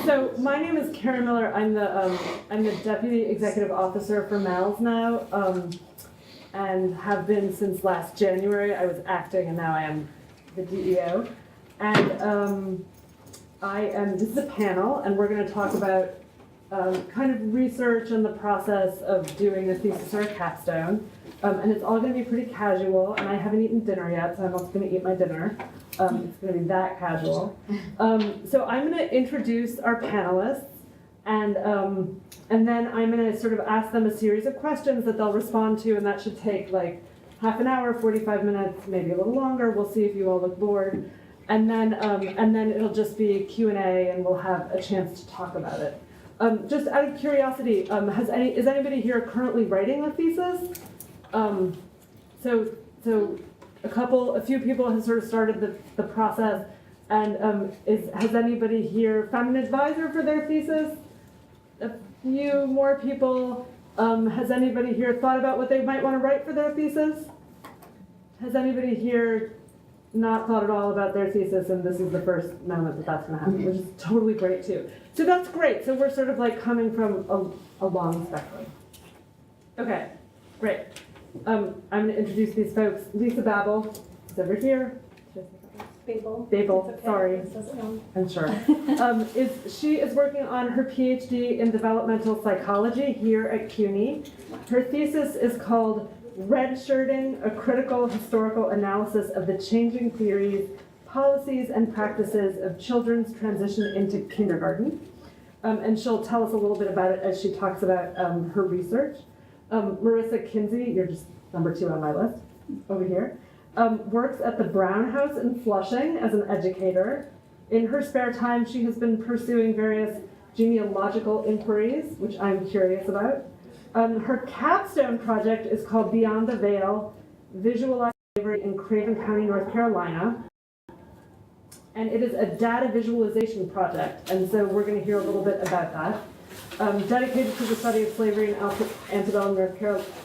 So my name is Karen Miller. I'm the Deputy Executive Officer for MELS now, and have been since last January. I was acting, and now I am the DEO. And this is a panel, and we're going to talk about kind of research and the process of doing a thesis or a capstone. And it's all going to be pretty casual, and I haven't eaten dinner yet, so I'm also going to eat my dinner. It's going to be that casual. So I'm going to introduce our panelists, and then I'm going to sort of ask them a series of questions that they'll respond to, and that should take like half an hour, 45 minutes, maybe a little longer. We'll see if you all look bored. And then it'll just be Q&A, and we'll have a chance to talk about it. Just out of curiosity, is anybody here currently writing a thesis? So a few people have sort of started the process, and has anybody here found an advisor for their thesis? A few more people. Has anybody here thought about what they might want to write for their thesis? Has anybody here not thought at all about their thesis, and this is the first moment that that's going to happen, which is totally great too. So that's great. So we're sort of like coming from a long spectrum. Okay, great. I'm going to introduce these folks. Lisa Babel is over here. Babel. Babel, Okay. sorry. I'm sure. She is working on her PhD in developmental psychology here at CUNY. Her thesis is called Redshirting, a critical historical analysis of the changing theories, policies, and practices of children's transition into kindergarten. And she'll tell us a little bit about it as she talks about her research. Marissa Kinsey, you're just number 2 on my list, over here, works at the Brown House in Flushing as an educator. In her spare time, she has been pursuing various genealogical inquiries, which I'm curious about. Her capstone project is called Beyond the Veil, Visualizing Slavery in Craven County, North Carolina. And it is a data visualization project, and so we're going to hear a little bit about that. Dedicated to the study of slavery in antebellum North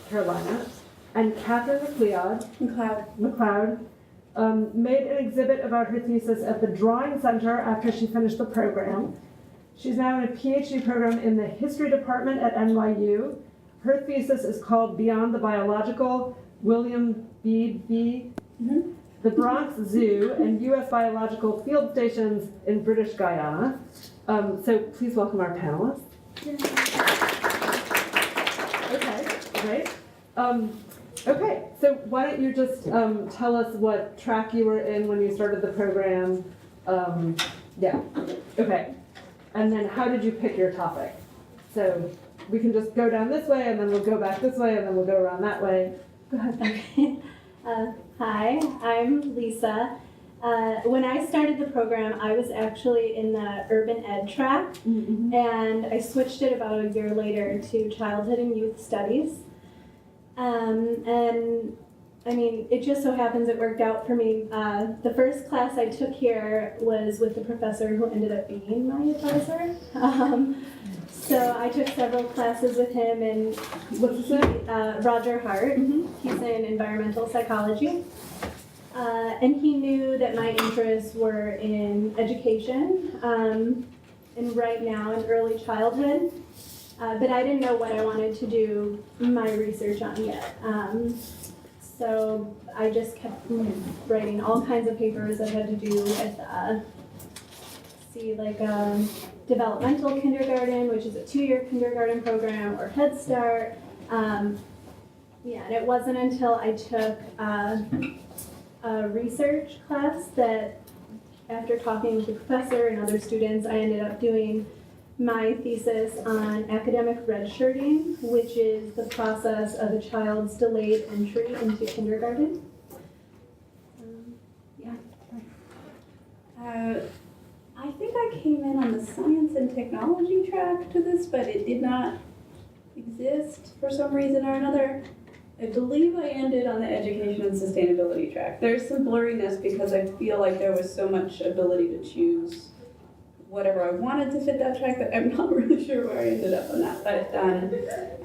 Carolina. And Katherine McLeod made an exhibit about her thesis at the Drawing Center after she finished the program. She's now in a PhD program in the history department at NYU. Her thesis is called Beyond the Biological, William Bede, the Bronx Zoo, and U.S. Biological Field Stations in British Guyana. So please welcome our panelists. Okay, great. Okay, so why don't you just tell us what track you were in when you started the program? Yeah, okay. And then how did you pick your topic? So we can just go down this way, and then we'll go back this way, and then we'll go around that way. Go ahead. Okay. Hi, I'm Lisa. When I started the program, I was actually in the urban ed track, and I switched it about a year later to childhood and youth studies. And I mean, it just so happens it worked out for me. The first class I took here was with the professor who ended up being my advisor. So I took several classes with him, and What's his name? Roger Hart. He's in environmental psychology. And he knew that my interests were in education, and right now in early childhood. But I didn't know what I wanted to do my research on yet. So I just kept writing all kinds of papers that had to do with, developmental kindergarten, which is a 2-year kindergarten program, or Head Start. And it wasn't until I took a research class that, after talking with the professor and other students, I ended up doing my thesis on academic redshirting, which is the process of a child's delayed entry into kindergarten. I think I came in on the science and technology track to this, but it did not exist for some reason or another. I believe I ended on the education and sustainability track. There's some blurriness because I feel like there was so much ability to choose whatever I wanted to fit that track that I'm not really sure where I ended up on that. But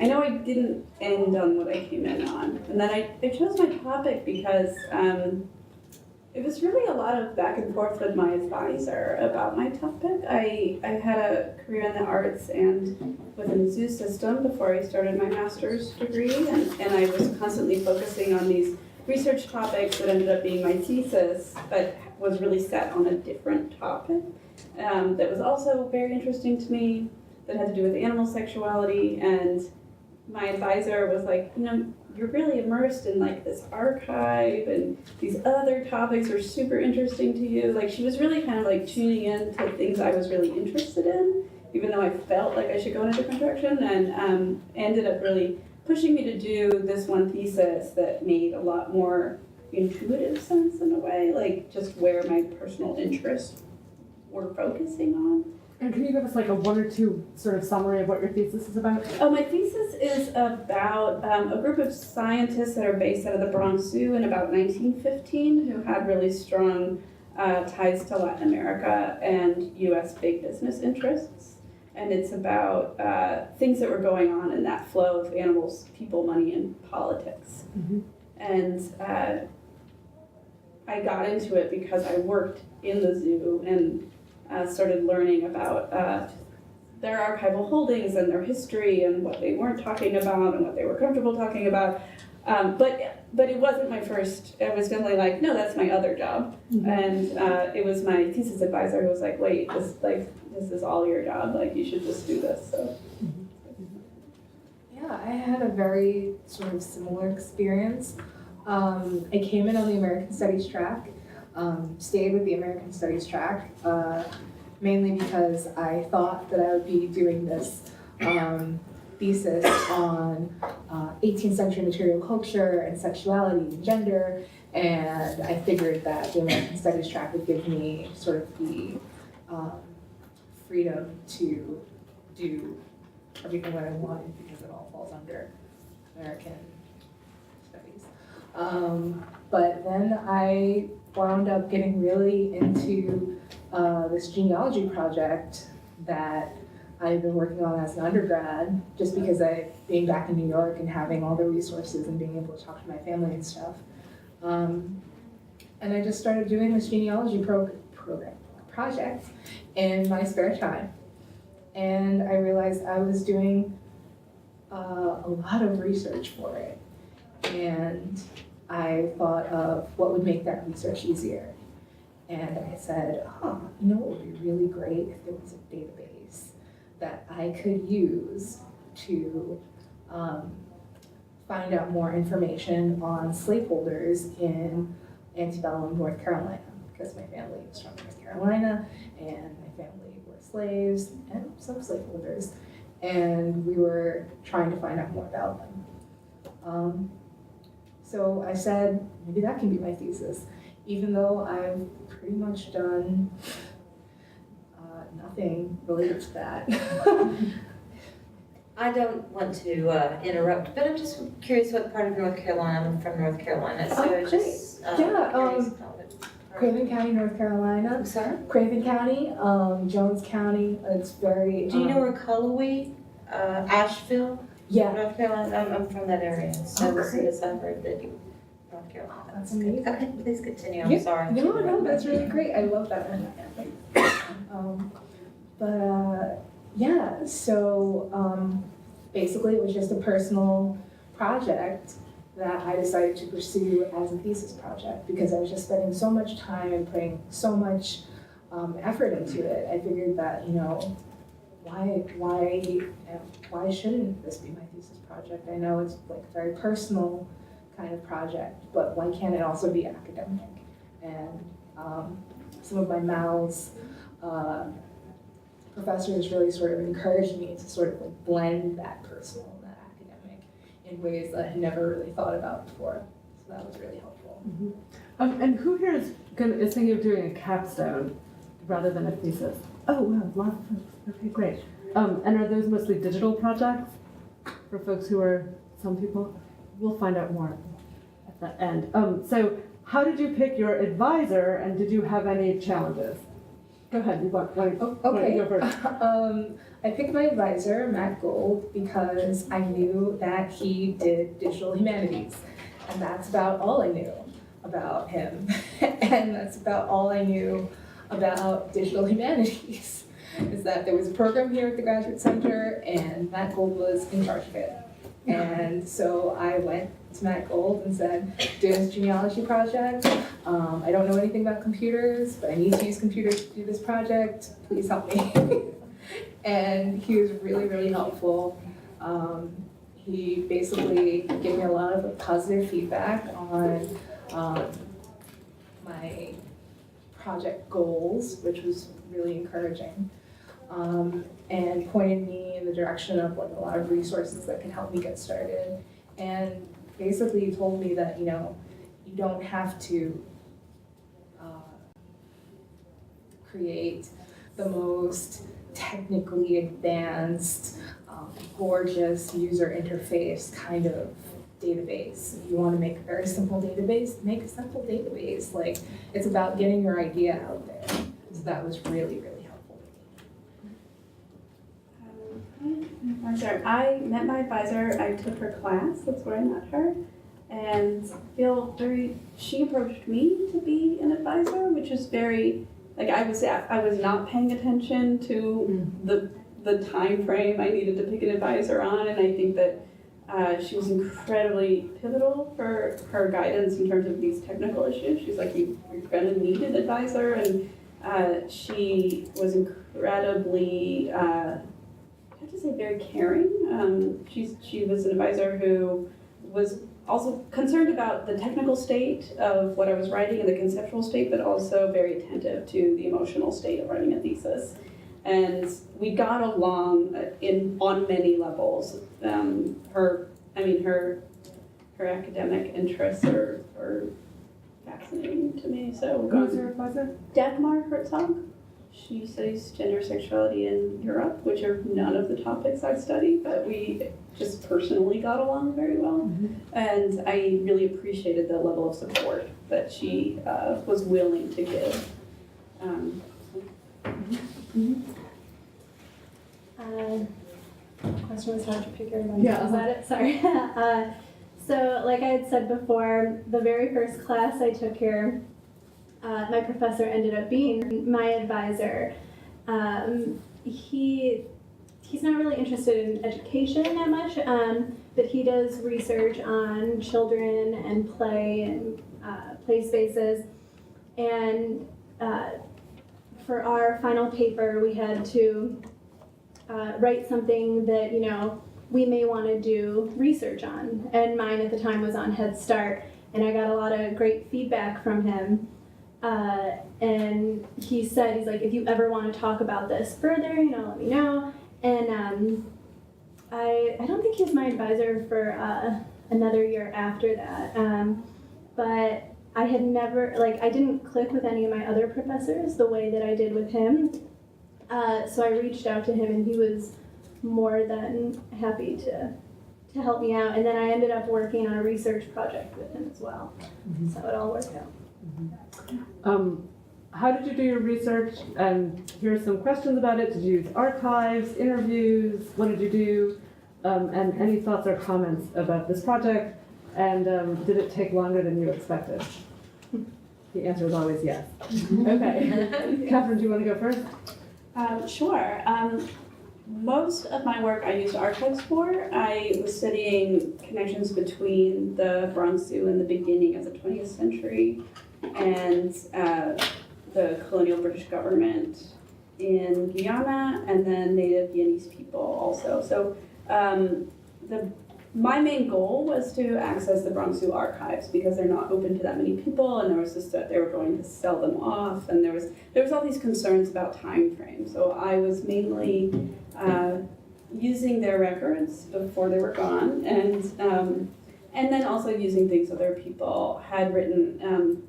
I know I didn't end on what I came in on. And then I chose my topic because It was really a lot of back and forth with my advisor about my topic. I had a career in the arts and within the zoo system before I started my master's degree, and I was constantly focusing on these research topics that ended up being my thesis, but was really set on a different topic that was also very interesting to me, that had to do with animal sexuality. And my advisor was like, you're really immersed in like this archive, and these other topics are super interesting to you. Like, she was really kind of like tuning in to things I was really interested in, even though I felt like I should go in a different direction, and ended up really pushing me to do this one thesis that made a lot more intuitive sense in a way, like just where my personal interests were focusing on. And can you give us like a 1 or 2 sort of summary of what your thesis is about? Oh, my thesis is about a group of scientists that are based out of the Bronx Zoo in about 1915 who had really strong ties to Latin America and U.S. big business interests. And it's about things that were going on in that flow of animals, people, money, and politics. Mm-hmm. And I got into it because I worked in the zoo and started learning about their archival holdings and their history and what they weren't talking about and what they were comfortable talking about. But it wasn't my first. I was definitely like, no, that's my other job. Mm-hmm. And it was my thesis advisor who was like, wait, this is all your job. Like, you should just do this. So. Yeah, I had a very sort of similar experience. I came in on the American Studies track, stayed with the American Studies track, mainly because I thought that I would be doing this thesis on 18th century material culture and sexuality and gender, and I figured that the American Studies track would give me sort of the freedom to do everything that I wanted because it all falls under American Studies. But then I wound up getting really into this genealogy project that I've been working on as an undergrad, just because being back in New York and having all the resources and being able to talk to my family and stuff. And I just started doing this genealogy project in my spare time. And I realized I was doing a lot of research for it. And I thought of what would make that research easier. And I said, you know what would be really great if there was a database that I could use to find out more information on slaveholders in antebellum North Carolina, because my family was from North Carolina and my family were slaves and some slaveholders, and we were trying to find out more about them. So I said, maybe that can be my thesis, even though I've pretty much done nothing related to that. I don't want to interrupt, but I'm just curious what part of North Carolina. I'm from North Carolina, so Oh, just yeah, curious about it. Craven County, North Carolina. I'm sorry? Craven County, Jones County. It's very. Do you know where Cullowhee, Asheville, Yeah, North Carolina? I'm from that area, so Oh, as soon great. as I've heard that you North Carolina. That's good. amazing. Okay, please continue. I'm Yeah, sorry. No, that's really great. I love that one. Yeah, so basically it was just a personal project that I decided to pursue as a thesis project because I was just spending so much time and putting so much effort into it. I figured that, why shouldn't this be my thesis project? I know it's like a very personal kind of project, but why can't it also be academic? And some of my mouths professors really sort of encouraged me to sort of like blend that personal and that academic in ways that I had never really thought about before. So that was really helpful. Mm-hmm. And who here is thinking of doing a capstone rather than a thesis? Oh, wow, a lot of folks. Okay, great. And are those mostly digital projects for folks who are, some people? We'll find out more at the end. So how did you pick your advisor, and did you have any challenges? Go ahead, you want to go first. I picked my advisor, Matt Gold, because I knew that he did digital humanities, and that's about all I knew. about him. And that's about all I knew about digital humanities, is that there was a program here at the Graduate Center and Matt Gold was in charge of it. And so I went to Matt Gold and said, doing this genealogy project, I don't know anything about computers, but I need to use computers to do this project, please help me. And he was really, really helpful. He basically gave me a lot of positive feedback on my project goals, which was really encouraging, and pointed me in the direction of like a lot of resources that could help me get started. And basically told me that, you know, you don't have to create the most technically advanced, gorgeous user interface kind of database. If you want to make a very simple database, make a simple database. Like, it's about getting your idea out there. So that was really, really helpful to me. Advisor. I met my advisor, I took her class, that's where I met her. And she approached me to be an advisor, which is very, like I was not paying attention to the time frame I needed to pick an advisor on, and I think that she was incredibly pivotal for her guidance in terms of these technical issues. She's like, you're gonna need an advisor, and she was incredibly, I have to say, very caring. She was an advisor who was also concerned about the technical state of what I was writing and the conceptual state, but also very attentive to the emotional state of writing a thesis. And we got along on many levels. Her academic interests are fascinating to me. So Who's your advisor? Dagmar Herzog. She studies gender sexuality in Europe, which are none of the topics I study, but we just personally got along very well. Mm-hmm. And I really appreciated the level of support that she was willing to give. Question was hard to figure out. Yeah. Is that it? Sorry. So like I had said before, the very first class I took here, my professor ended up being my advisor. He's not really interested in education that much, but he does research on children and play and play spaces. And for our final paper, we had to write something that, you know, we may want to do research on. And mine at the time was on Head Start, and I got a lot of great feedback from him. And he said, he's like, if you ever want to talk about this further, you know, let me know. And I don't think he was my advisor for another year after that. But I had never, I didn't click with any of my other professors the way that I did with him. So I reached out to him, and he was more than happy to help me out. And then I ended up working on a research project with him as well. Mm-hmm. So it all worked out. Mm-hmm. How did you do your research? And here are some questions about it. Did you use archives, interviews? What did you do? And any thoughts or comments about this project? And did it take longer than you expected? The answer is always yes. Okay. Katherine, do you want to go first? Sure. Most of my work I used archives for. I was studying connections between the Bronx Zoo and the beginning of the 20th century and the colonial British government in Guyana, and then native Viennese people also. So my main goal was to access the Bronx Zoo archives because they're not open to that many people, and there was just that they were going to sell them off, and there was all these concerns about time frame. So I was mainly using their records before they were gone, and then also using things other people had written.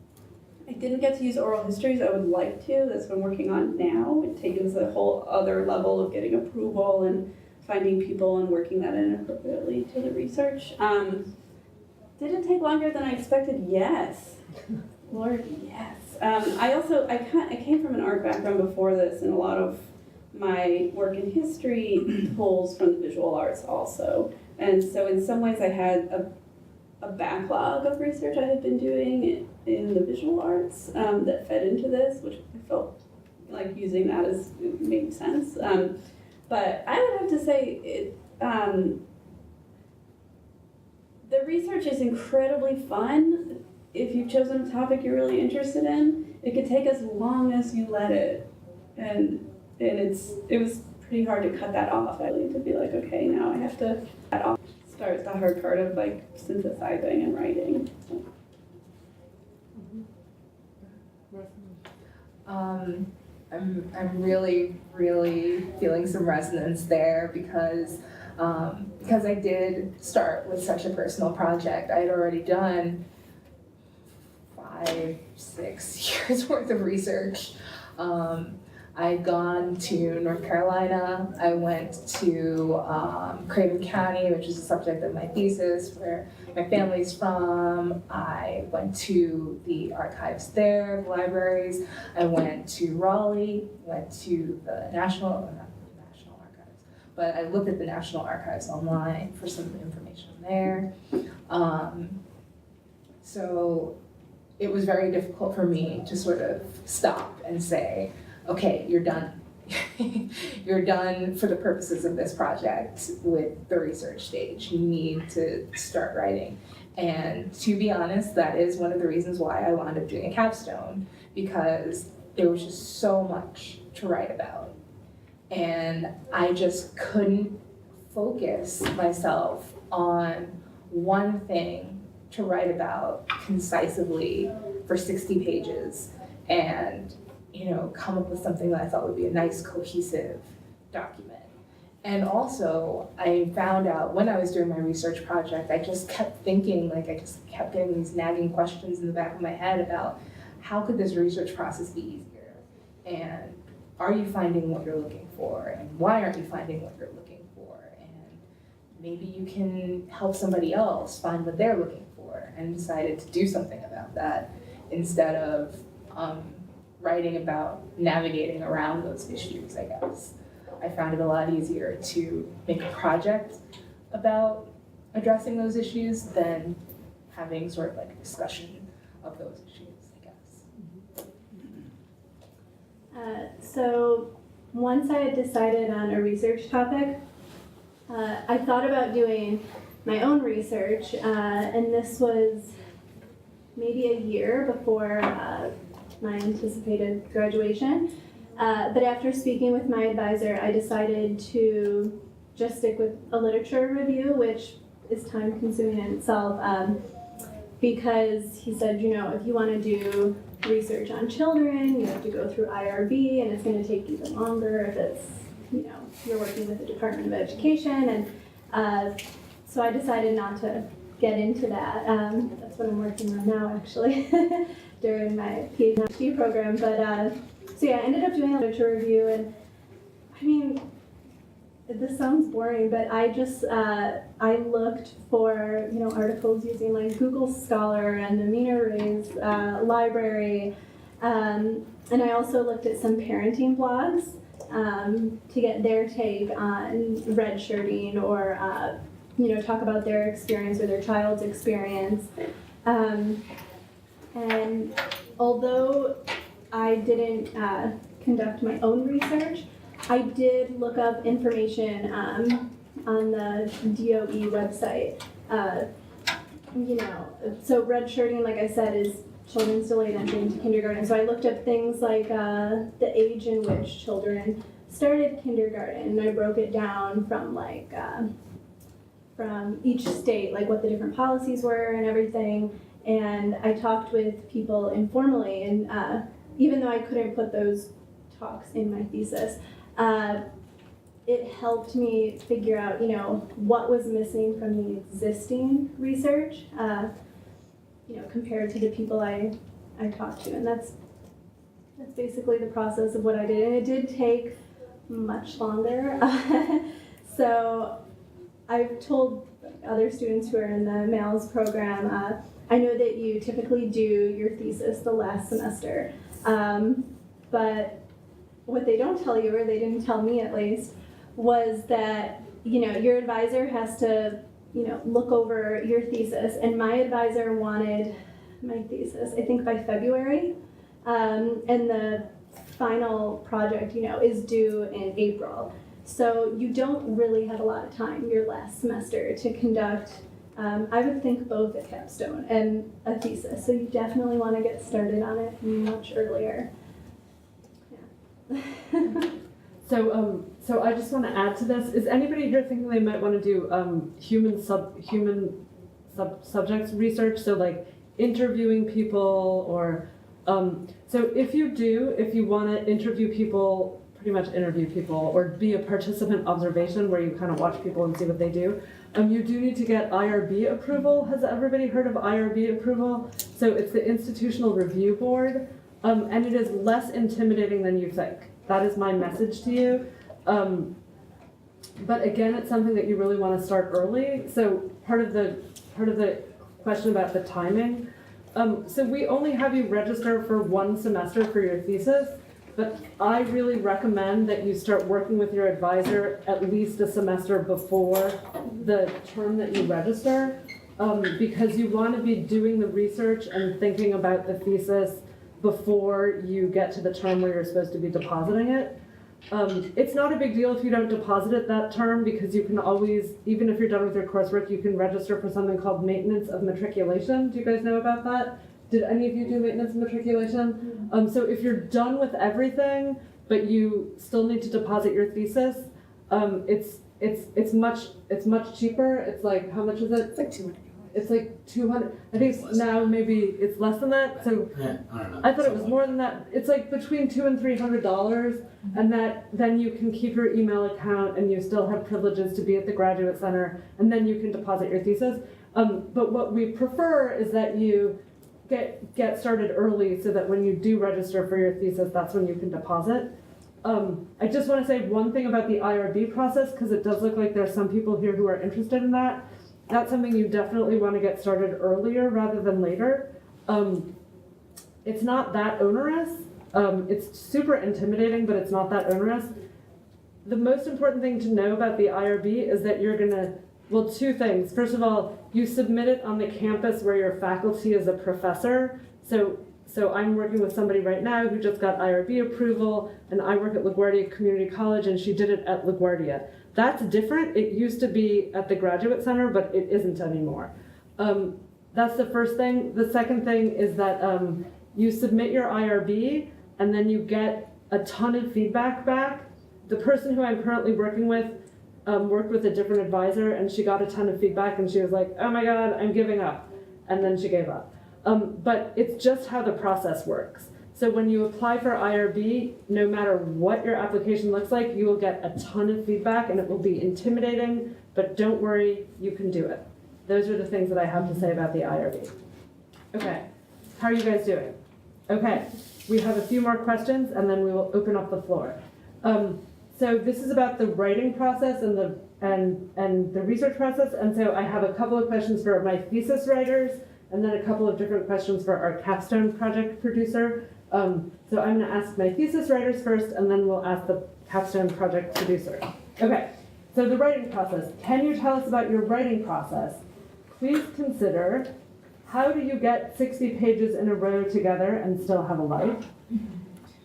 I didn't get to use oral histories. I would like to. That's what I'm working on now. It takes a whole other level of getting approval and finding people and working that in appropriately to the research. Did it take longer than I expected? Yes. Lord, yes. I came from an art background before this, and a lot of my work in history pulls from the visual arts also. And so in some ways I had a a backlog of research I had been doing in the visual arts that fed into this, which I felt like using that as it made sense. But I would have to say the research is incredibly fun if you've chosen a topic you're really interested in. It could take as long as you let it, and it was pretty hard to cut that off. I need to be like, okay, now I have to cut that off. Start the hard part of like synthesizing and writing. I'm really feeling some resonance there because I did start with such a personal project. I had already done 5-6 years worth of research. I'd gone to North Carolina. I went to Craven County, which is the subject of my thesis, where my family's from. I went to the archives there, the libraries. I went to Raleigh, went to the not the National Archives, but I looked at the National Archives online for some information there. So it was very difficult for me to sort of stop and say, okay, you're done. You're done for the purposes of this project with the research stage. You need to start writing. And to be honest, that is one of the reasons why I wound up doing a capstone, because there was just so much to write about. And I just couldn't focus myself on one thing to write about concisely for 60 pages and come up with something that I thought would be a nice, cohesive document. And also, I found out when I was doing my research project, I just kept thinking, I just kept getting these nagging questions in the back of my head about how could this research process be easier? And are you finding what you're looking for? And why aren't you finding what you're looking for? And maybe you can help somebody else find what they're looking for, and decided to do something about that instead of writing about navigating around those issues, I guess. I found it a lot easier to make a project about addressing those issues than having sort of a discussion of those issues, I guess. So once I had decided on a research topic, I thought about doing my own research, and this was maybe a year before my anticipated graduation. But after speaking with my advisor, I decided to just stick with a literature review, which is time consuming in itself, because he said, if you want to do research on children, you have to go through IRB, and it's going to take even longer if it's, you're working with the Department of Education. And so I decided not to get into that. That's what I'm working on now, actually, during my PhD program. But so yeah, I ended up doing a literature review, and I mean, this sounds boring, but I just I looked for articles using Google Scholar and the Mina Ray's library, and I also looked at some parenting blogs to get their take on redshirting or talk about their experience or their child's experience. And although I didn't conduct my own research, I did look up information on the DOE website. So redshirting, like I said, is children's delayed entry into kindergarten. So I looked up things like the age in which children started kindergarten, and I broke it down from from each state, what the different policies were and everything. And I talked with people informally, and even though I couldn't put those talks in my thesis, it helped me figure out, what was missing from the existing research, compared to the people I talked to. And that's basically the process of what I did. And it did take much longer. So I've told other students who are in the MALS program, I know that you typically do your thesis the last semester, but what they don't tell you, or they didn't tell me at least, was that your advisor has to look over your thesis. And my advisor wanted my thesis, I think by February. And the final project, is due in April. So you don't really have a lot of time your last semester to conduct, I would think, both a capstone and a thesis. So you definitely want to get started on it much earlier. Yeah. So I just want to add to this. Is anybody here thinking they might want to do human subjects research? So like interviewing people, or so if you want to interview people, pretty much interview people, or be a participant observation where you kind of watch people and see what they do, you do need to get IRB approval. Has everybody heard of IRB approval? So it's the Institutional Review Board, and it is less intimidating than you think. That is my message to you. But again, it's something that you really want to start early. So part of the question about the timing. So we only have you register for one semester for your thesis, but I really recommend that you start working with your advisor at least a semester before the term that you register, because you want to be doing the research and thinking about the thesis before you get to the term where you're supposed to be depositing it. It's not a big deal if you don't deposit it that term, because you can always, even if you're done with your coursework, you can register for something called maintenance of matriculation. Do you guys know about that? Did any of you do maintenance of matriculation? So if you're done with everything, but you still need to deposit your thesis, it's much cheaper. It's like, how much is it? It's like 200. It's like 200. I think now maybe it's less than that. So Yeah, I don't know. I thought it was more than that. It's like between $200 and $300, and then you can keep your email account and you still have privileges to be at the Graduate Center, and then you can deposit your thesis. But what we prefer is that you get started early, so that when you do register for your thesis, that's when you can deposit. I just want to say one thing about the IRB process, because it does look like there's some people here who are interested in that. That's something you definitely want to get started earlier rather than later. It's not that onerous. It's super intimidating, but it's not that onerous. The most important thing to know about the IRB is that you're gonna, well, two things. First of all, you submit it on the campus where your faculty is a professor. So I'm working with somebody right now who just got IRB approval, and I work at LaGuardia Community College, and she did it at LaGuardia. That's different. It used to be at the Graduate Center, but it isn't anymore. That's the first thing. The second thing is that you submit your IRB, and then you get a ton of feedback back. The person who I'm currently working with worked with a different advisor, and she got a ton of feedback, and she was like, oh my God, I'm giving up. And then she gave up. But it's just how the process works. So when you apply for IRB, no matter what your application looks like, you will get a ton of feedback, and it will be intimidating, but don't worry, you can do it. Those are the things that I have to say about the IRB. Okay, how are you guys doing? Okay, we have a few more questions, and then we will open up the floor. So this is about the writing process and the research process, and so I have a couple of questions for my thesis writers, and then a couple of different questions for our capstone project producer. So I'm going to ask my thesis writers first, and then we'll ask the capstone project producer. Okay, so the writing process. Can you tell us about your writing process? Please consider, how do you get 60 pages in a row together and still have a life?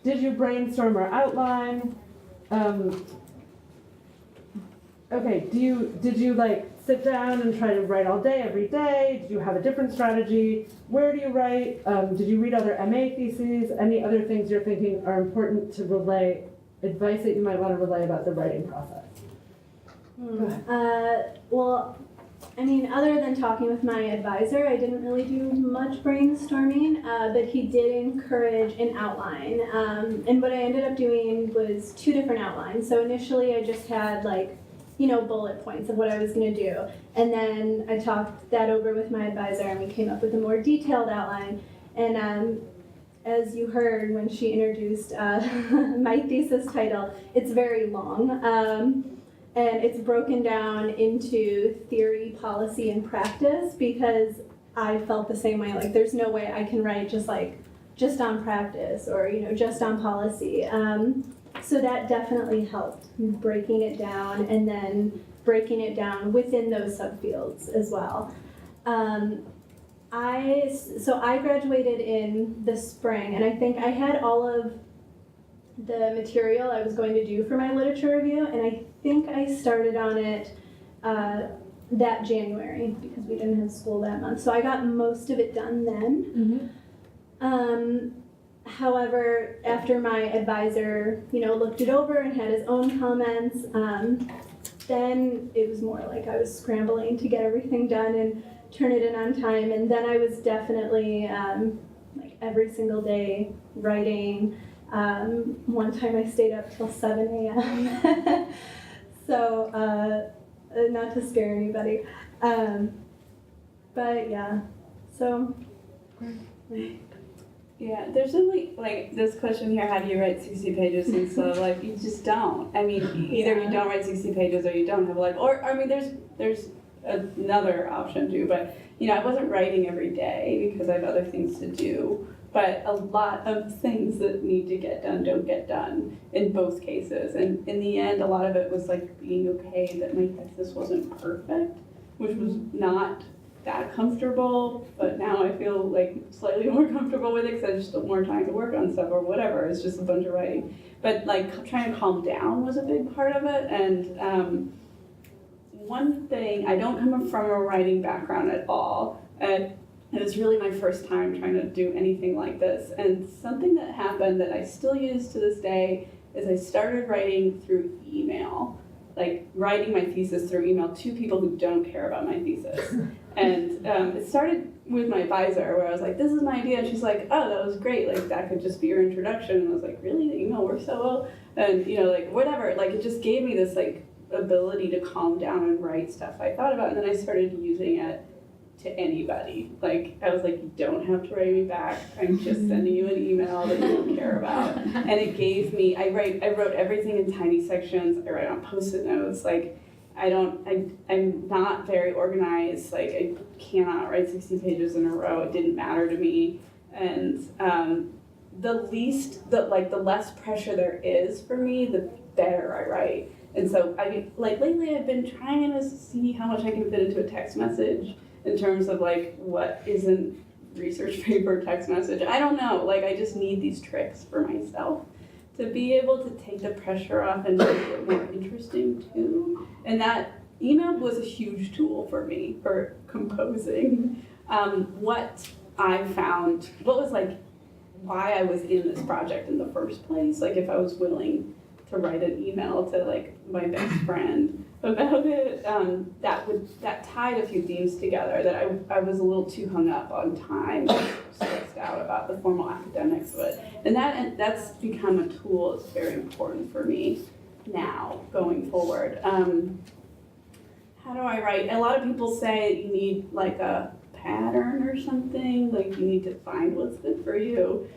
Did you brainstorm or outline? Okay, did you like sit down and try to write all day, every day? Did you have a different strategy? Where do you write? Did you read other MA theses? Any other things you're thinking are important to relay, advice that you might want to relay about the writing process? Well, I mean, other than talking with my advisor, I didn't really do much brainstorming, but he did encourage an outline. And what I ended up doing was 2 different outlines. So initially I just had bullet points of what I was going to do. And then I talked that over with my advisor, and we came up with a more detailed outline. And as you heard when she introduced my thesis title, it's very long. And it's broken down into theory, policy, and practice, because I felt the same way. Like, there's no way I can write just on practice or, just on policy. So that definitely helped, breaking it down and then breaking it down within those subfields as well. I graduated in the spring, and I think I had all of the material I was going to do for my literature review, and I think I started on it that January because we didn't have school that month. So I got most of it done then. However, after my advisor, looked it over and had his own comments, then it was more like I was scrambling to get everything done and turn it in on time. And then I was definitely like every single day writing. One time I stayed up till 7 a.m. So not to scare anybody. But yeah, so. Yeah, there's only, like, this question here, how do you write 60 pages? And so, like, you just don't. I mean, either you don't write 60 pages or you don't have, like, or, I mean, there's another option too, but, I wasn't writing every day because I have other things to do. But a lot of things that need to get done don't get done in both cases. And in the end, a lot of it was, like, being okay that my thesis wasn't perfect, which was not that comfortable, but now I feel like slightly more comfortable with it because I just have more time to work on stuff or whatever. It's just a bunch of writing. But like trying to calm down was a big part of it. And one thing, I don't come from a writing background at all. And it was really my first time trying to do anything like this. And something that happened that I still use to this day is I started writing through email. Like writing my thesis through email to people who don't care about my thesis. And it started with my advisor where I was like, this is my idea. And she's like, oh, that was great. Like that could just be your introduction. And I was like, really? The email works so well? And like whatever, like it just gave me this like ability to calm down and write stuff I thought about. And then I started using it to anybody. Like I was like, you don't have to write me back. I'm just sending you an email that you don't care about. And it gave me, I wrote everything in tiny sections. I write on Post-it notes. Like I'm not very organized. Like I cannot write 60 pages in a row. It didn't matter to me. And the less pressure there is for me, the better I write. And so lately I've been trying to see how much I can fit into a text message in terms of like what isn't research paper text message. I don't know, like I just need these tricks for myself to be able to take the pressure off and make it more interesting too. And that email was a huge tool for me for composing. What I found, what was like why I was in this project in the first place, like if I was willing to write an email to like my best friend about it, that tied a few themes together that I was a little too hung up on time, stressed out about the formal academics of it. And that's become a tool that's very important for me now going forward. How do I write? A lot of people say you need like a pattern or something, like you need to find what's good for you.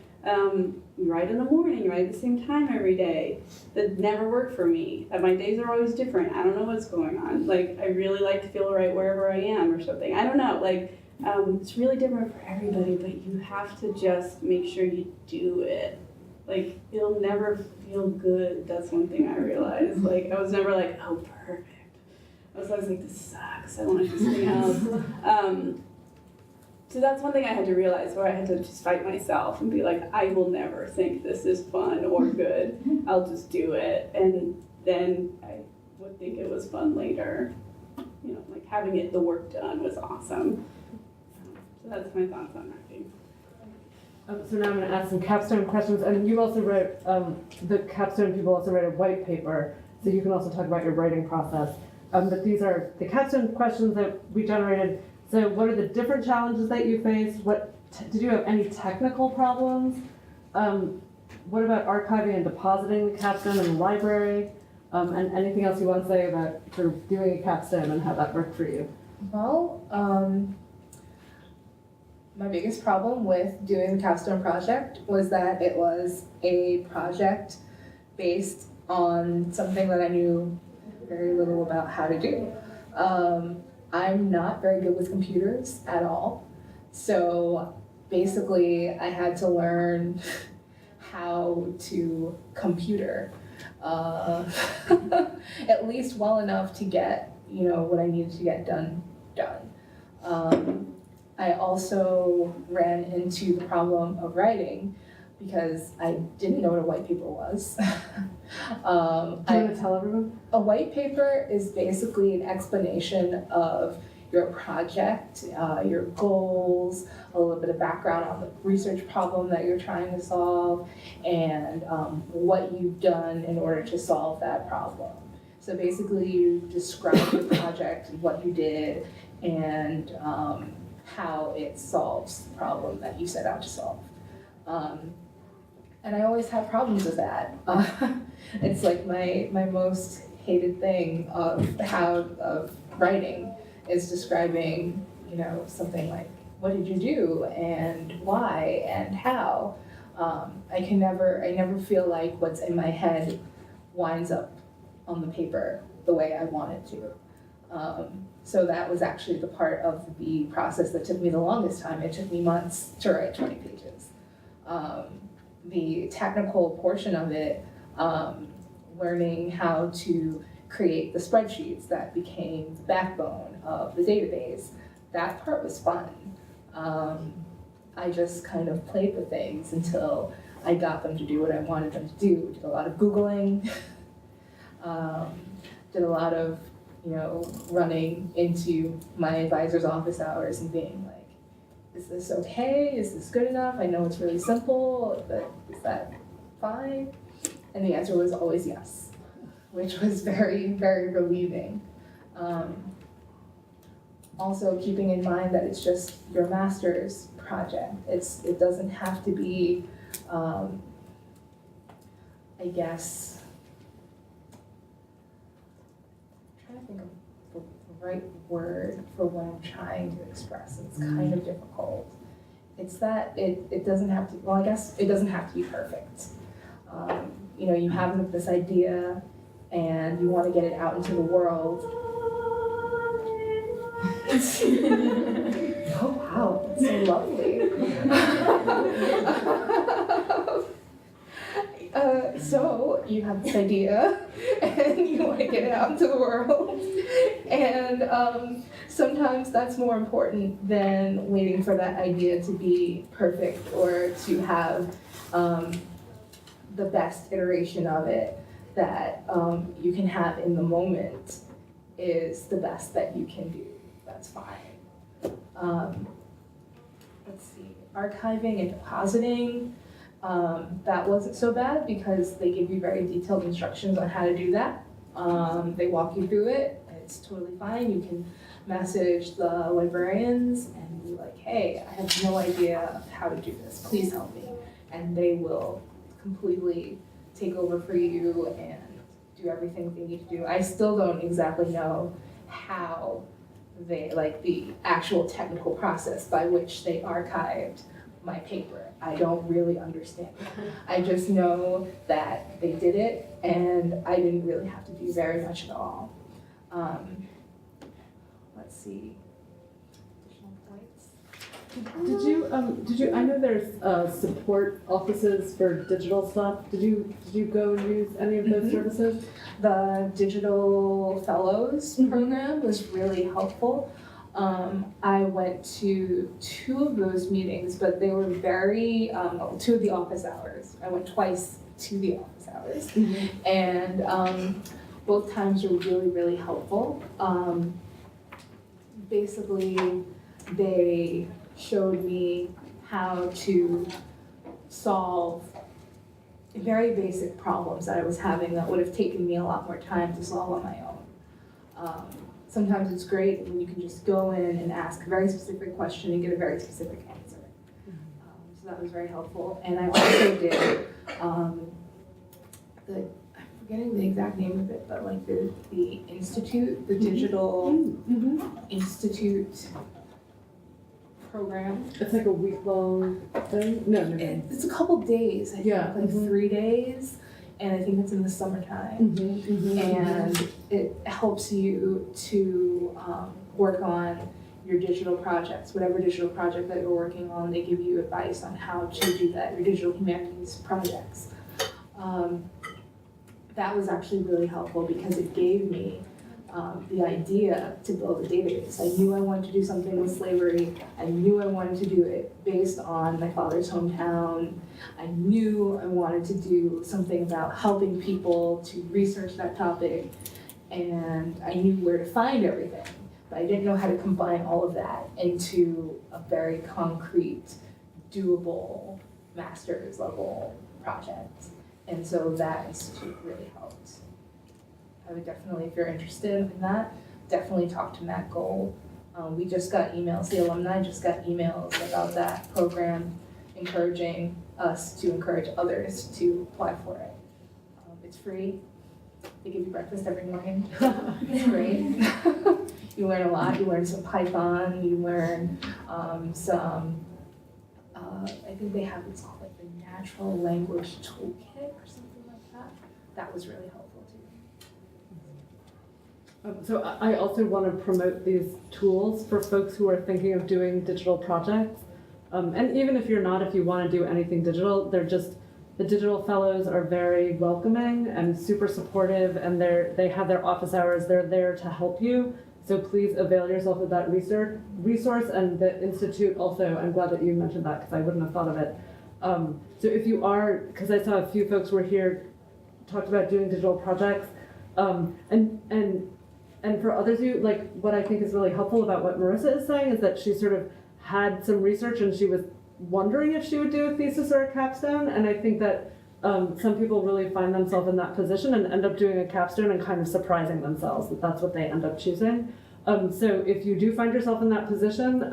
You write in the morning, write at the same time every day. That never worked for me. My days are always different. I don't know what's going on. Like, I really like to feel right wherever I am or something. I don't know. Like, it's really different for everybody, but you have to just make sure you do it. Like, it'll never feel good. That's one thing I realized. Like, I was never like, oh, perfect. I was always like, this sucks. I want to do something else. So that's one thing I had to realize, where I had to just fight myself and be like, I will never think this is fun or good. I'll just do it. And then I would think it was fun later. Like having the work done was awesome. So that's my thoughts on writing. So now I'm going to ask some capstone questions. And you also wrote, the capstone people also wrote a white paper. So you can also talk about your writing process. But these are the capstone questions that we generated. So what are the different challenges that you faced? Did you have any technical problems? What about archiving and depositing the capstone in the library? And anything else you want to say about sort of doing a capstone and how that worked for you? Well, my biggest problem with doing the capstone project was that it was a project based on something that I knew very little about how to do. I'm not very good with computers at all. So basically I had to learn how to computer. at least well enough to get, what I needed to get done. I also ran into the problem of writing because I didn't know what a white paper was. Do you want to tell everyone? A white paper is basically an explanation of your project, your goals, a little bit of background on the research problem that you're trying to solve, and what you've done in order to solve that problem. So basically you describe your project, what you did, and how it solves the problem that you set out to solve. And I always have problems with that. It's like my most hated thing of writing is describing, something like, what did you do and why and how? I never feel like what's in my head winds up on the paper the way I want it to. So that was actually the part of the process that took me the longest time. It took me months to write 20 pages. The technical portion of it, learning how to create the spreadsheets that became the backbone of the database, that part was fun. I just kind of played with things until I got them to do what I wanted them to do. Did a lot of Googling, did a lot of, running into my advisor's office hours and being like, is this okay? Is this good enough? I know it's really simple, but is that fine? And the answer was always yes, which was very, very relieving. Also keeping in mind that it's just your master's project. It doesn't have to be, I guess, I'm trying to think of the right word for what I'm trying to express. It's kind of difficult. It's that it doesn't have to, well, I guess it doesn't have to be perfect. You have this idea and you want to get it out into the world. Oh wow, that's so lovely. So you have this idea and you want to get it out into the world, and sometimes that's more important than waiting for that idea to be perfect or to have the best iteration of it that you can have in the moment is the best that you can do. That's fine. Let's see, archiving and depositing. That wasn't so bad because they give you very detailed instructions on how to do that. They walk you through it. It's totally fine. You can message the librarians and be like, hey, I have no idea how to do this. Please help me. And they will completely take over for you and do everything they need to do. I still don't exactly know how they, like the actual technical process by which they archived my paper. I don't really understand. I just know that they did it and I didn't really have to do very much at all. Let's see. Additional points. Did you, I know there's support offices for digital stuff. Did you go and use any of those services? The Digital Fellows program was really helpful. I went to 2 of those meetings, but they were very, 2 of the office hours. I went twice to the office hours. Mm-hmm. And both times were really, really helpful. Basically, they showed me how to solve very basic problems that I was having that would have taken me a lot more time to solve on my own. Sometimes it's great when you can just go in and ask a very specific question and get a very specific answer. So that was very helpful. And I also did I'm forgetting the exact name of it, but like the institute, the Digital Institute program. It's like a week-long thing? No. It's a couple days, I think, Yeah. like 3 days. And I think it's in the summertime. And it helps you to work on your digital projects, whatever digital project that you're working on. They give you advice on how to do that, your digital humanities projects. that was actually really helpful because it gave me the idea to build a database. I knew I wanted to do something with slavery. I knew I wanted to do it based on my father's hometown. I knew I wanted to do something about helping people to research that topic. And I knew where to find everything. But I didn't know how to combine all of that into a very concrete, doable master's level project. And so that institute really helped. I would definitely, if you're interested in that, definitely talk to Matt Gold. We just got emails, the alumni just got emails about that program, encouraging us to encourage others to apply for it. It's free. They give you breakfast every morning. It's great. You learn a lot. You learn some Python. You learn I think they have what's called like the Natural Language Toolkit or something like that. That was really helpful too. So I also want to promote these tools for folks who are thinking of doing digital projects. And even if you're not, if you want to do anything digital, the digital fellows are very welcoming and super supportive, and they have their office hours. They're there to help you. So please avail yourself of that resource, and the Institute also, I'm glad that you mentioned that because I wouldn't have thought of it. So if you are, because I saw a few folks were here, talked about doing digital projects, and for others of you, like what I think is really helpful about what Marissa is saying is that she sort of had some research and she was wondering if she would do a thesis or a capstone, and I think that some people really find themselves in that position and end up doing a capstone and kind of surprising themselves that that's what they end up choosing. So if you do find yourself in that position,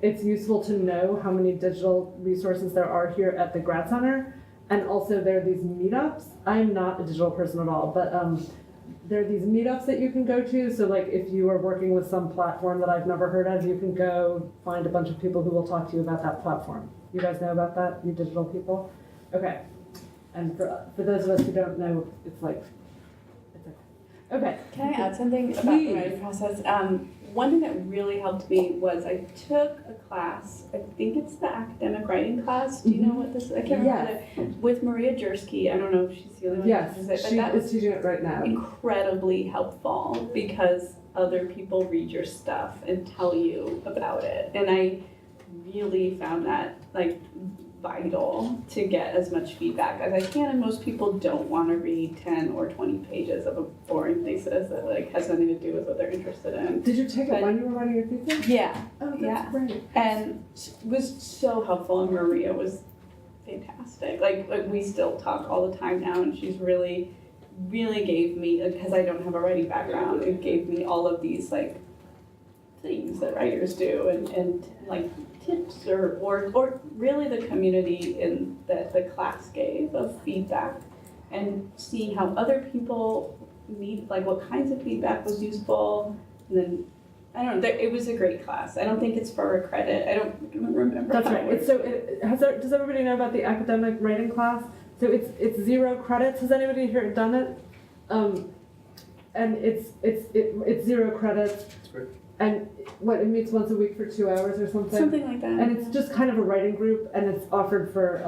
it's useful to know how many digital resources there are here at the Grad Center. And also there are these meetups. I'm not a digital person at all, but there are these meetups that you can go to. So like if you are working with some platform that I've never heard of, you can go find a bunch of people who will talk to you about that platform. You guys know about that, you digital people? Okay. And for those of us who don't know, it's like, it's okay. Okay. Can I add something about Please. the writing process? One thing that really helped me was I took a class, I think it's the academic writing class. Do you know what this is? I can't remember it. With Maria Jersky. I don't know if she's the only one Yes, who does it, but she that is was teaching it right now. incredibly helpful because other people read your stuff and tell you about it. And I really found that like vital to get as much feedback as I can, and most people don't want to read 10 or 20 pages of a boring thesis that like has nothing to do with what they're interested in. Did you take it when you were writing your thesis? Yeah, Oh, that's yeah. great. And it was so helpful, and Maria was fantastic. Like we still talk all the time now, and she's really gave me, because I don't have a writing background, it gave me all of these like things that writers do and like tips or really the community in that the class gave of feedback, and seeing how other people need, like what kinds of feedback was useful. And then I don't know, it was a great class. I don't think it's for a credit. I don't remember. That's how right. it works. Does everybody know about the academic writing class? So it's 0 credits. Has anybody here done it? And it's 0 credits. That's great. And it meets once a week for 2 hours or something. Something like that. And it's just kind of a writing group, and it's offered for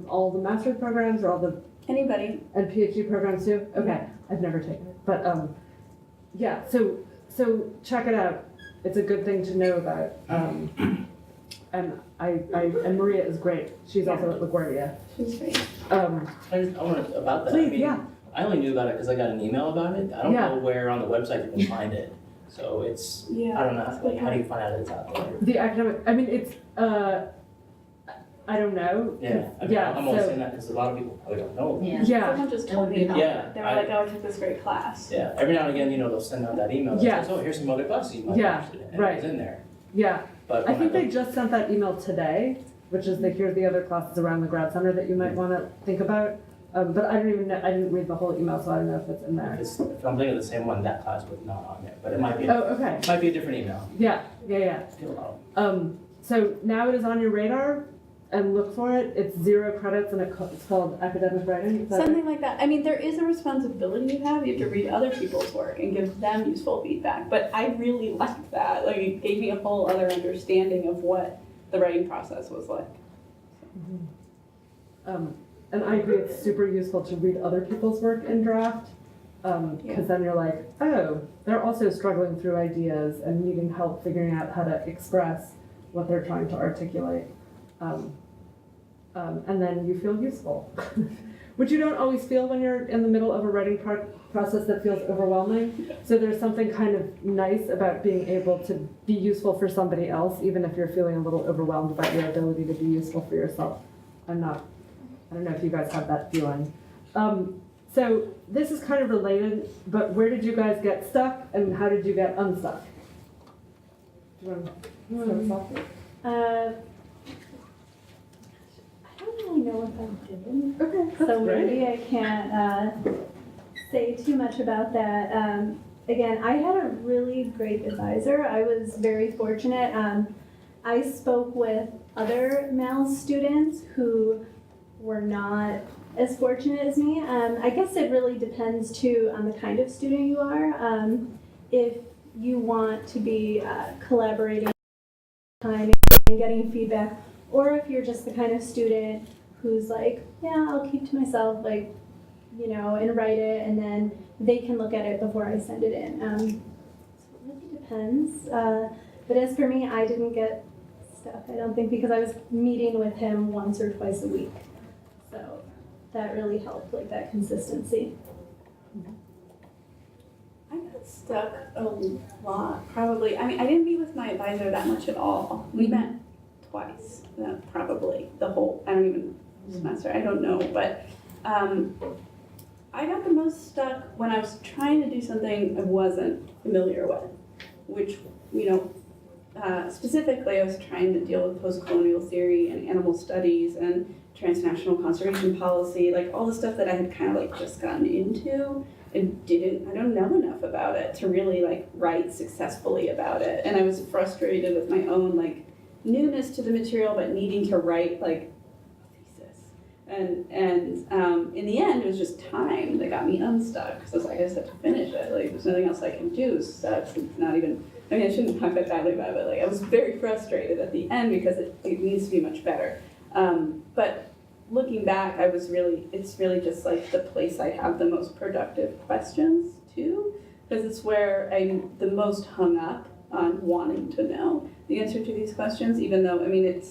all the master's programs or all the Anybody. and PhD programs too. Okay, I've never taken it, but yeah. So check it out. It's a good thing to know about. And and Maria is great. She's also at LaGuardia. She's great. I want about that. Please, I mean, yeah. I only knew about it because I got an email about it. I don't Yeah. know where on the website you can find it. So it's, Yeah. I don't know, like, how do you find out it's out there? The academic. I mean, it's. I don't know. Yeah, I mean, Yeah, I'm only so- saying that because a lot of people probably don't know. Yeah. Someone just told me about Yeah, it. They were like, oh, I took this great class. Yeah, every now and again, they'll send out that email that Yeah. says, oh, here's some other classes you might Yeah, be interested in. And right. it's in there. Yeah. But I when think they looked- just sent that email today, which is here's the other classes around the grad center that you might want to think about. But I don't even know. I didn't read the whole email, so I don't know if it's in there. if I'm thinking of the same one, that class was not on there, but it might be, Oh, okay. it might be a different email. Yeah. Feel out. So now it is on your radar, and look for it. It's 0 credits, and it's called academic writing. Is that Something like that. I mean, there is a responsibility you have. You have to read other people's work and give them useful feedback. But I really liked that. Like, it gave me a whole other understanding of what the writing process was like. right? and I agree it's super useful to read other people's work in draft, because then you're like, oh, they're also struggling through ideas and needing help figuring out how to express what they're trying to articulate. And then you feel useful, which you don't always feel when you're in the middle of a writing process that feels overwhelming. So there's something kind of nice about being able to be useful for somebody else, even if you're feeling a little overwhelmed about your ability to be useful for yourself. I don't know if you guys have that feeling. So this is kind of related, but where did you guys get stuck and how did you get unstuck? Do you want to start us off? I don't really know what I'm doing. Okay, So that's great. maybe I can't say too much about that. Again, I had a really great advisor. I was very fortunate. I spoke with other male students who were not as fortunate as me. I guess it really depends too on the kind of student you are. If you want to be collaborating time and getting feedback, or if you're just the kind of student who's like, yeah, I'll keep to myself, like, you know, and write it, and then they can look at it before I send it in. So it really depends. But as for me, I didn't get stuck, I don't think, because I was meeting with him once or twice a week. So that really helped, like that consistency. I got stuck a lot, probably. I mean, I didn't meet with my advisor that much at all. We met twice, probably the whole, I don't even semester, I don't know, but I got the most stuck when I was trying to do something I wasn't familiar with, which, you know, specifically I was trying to deal with post-colonial theory and animal studies and transnational conservation policy, like all the stuff that I had kind of like just gotten into and I don't know enough about it to really like write successfully about it. And I was frustrated with my own like newness to the material, but needing to write like a thesis. And in the end, it was just time that got me unstuck. So I was like, I just have to finish it. Like there's nothing else I can do. So that's not even, I mean, I shouldn't talk that badly about it, but like I was very frustrated at the end because it needs to be much better. But looking back, it's really just like the place I have the most productive questions too, because it's where I'm the most hung up on wanting to know the answer to these questions, even though, I mean, it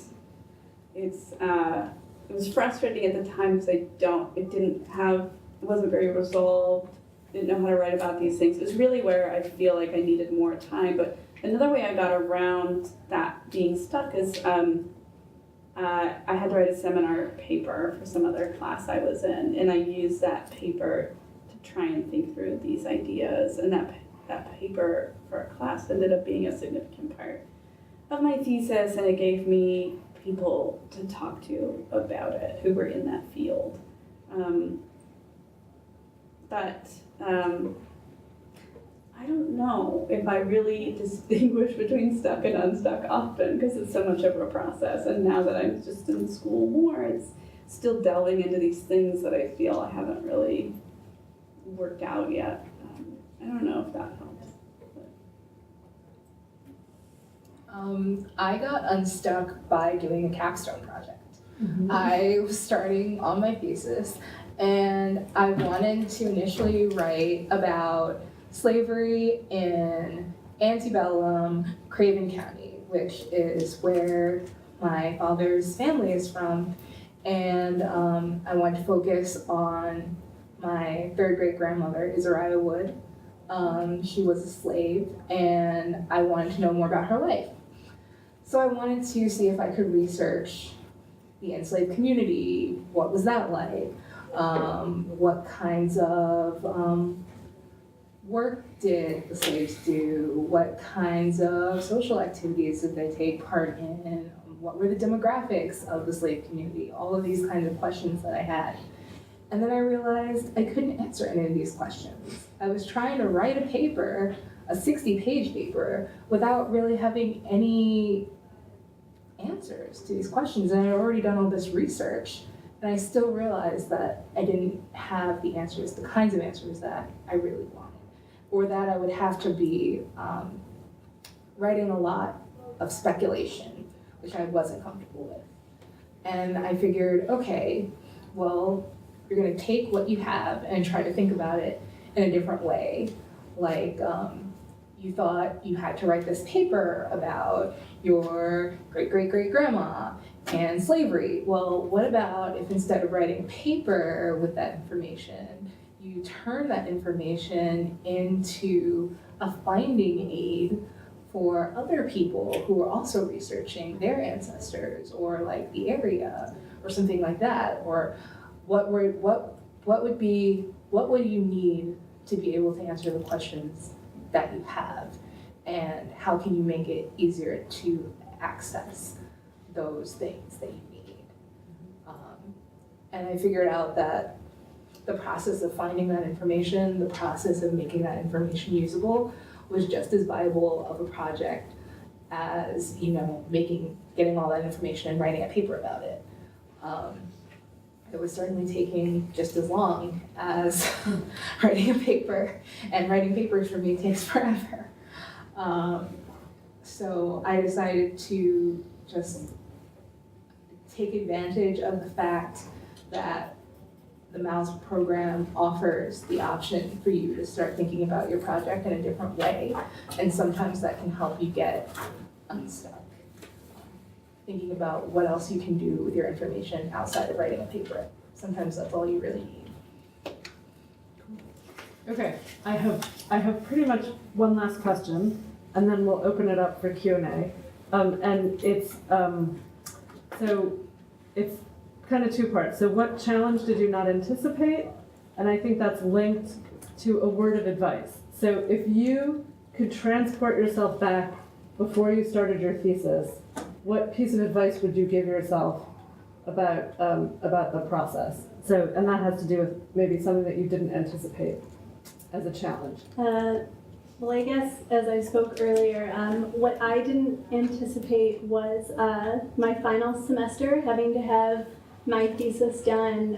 was frustrating at the time because it wasn't very resolved, didn't know how to write about these things. It was really where I feel like I needed more time. But another way I got around that being stuck is I had to write a seminar paper for some other class I was in, and I used that paper to try and think through these ideas, and that paper for a class ended up being a significant part of my thesis, and it gave me people to talk to about it who were in that field. But I don't know if I really distinguish between stuck and unstuck often because it's so much of a process. And now that I'm just in school more, it's still delving into these things that I feel I haven't really worked out yet. I don't know if that helps. I got unstuck by doing a capstone project. I was starting on my thesis and I wanted to initially write about slavery in antebellum Craven County, which is where my father's family is from. And I wanted to focus on my third great grandmother, Izariah Wood. She was a slave and I wanted to know more about her life. So I wanted to see if I could research the enslaved community. What was that like? What kinds of work did the slaves do? What kinds of social activities did they take part in? What were the demographics of the slave community? All of these kinds of questions that I had. And then I realized I couldn't answer any of these questions. I was trying to write a paper, a 60-page paper, without really having any answers to these questions. And I had already done all this research. And I still realized that I didn't have the answers, the kinds of answers that I really wanted. Or that I would have to be writing a lot of speculation, which I wasn't comfortable with. And I figured, okay, well, you're gonna take what you have and try to think about it in a different way. Like, you thought you had to write this paper about your great-great-great-grandma and slavery. Well, what about if instead of writing a paper with that information, you turn that information into a finding aid for other people who are also researching their ancestors or like the area or something like that? Or what would you need to be able to answer the questions that you have, and how can you make it easier to access those things that you need? And I figured out that the process of finding that information, the process of making that information usable, was just as viable of a project as, you know, getting all that information and writing a paper about it. It was certainly taking just as long as writing a paper, and writing papers for me takes forever. So I decided to just take advantage of the fact that the MALS program offers the option for you to start thinking about your project in a different way, and sometimes that can help you get unstuck. Thinking about what else you can do with your information outside of writing a paper. Sometimes that's all you really need. Okay, I have pretty much one last question, and then we'll open it up for Q&A. And it's so it's kind of two parts. So what challenge did you not anticipate? And I think that's linked to a word of advice. So if you could transport yourself back before you started your thesis, what piece of advice would you give yourself about the process? So, and that has to do with maybe something that you didn't anticipate as a challenge. Well, I guess as I spoke earlier, what I didn't anticipate was my final semester having to have my thesis done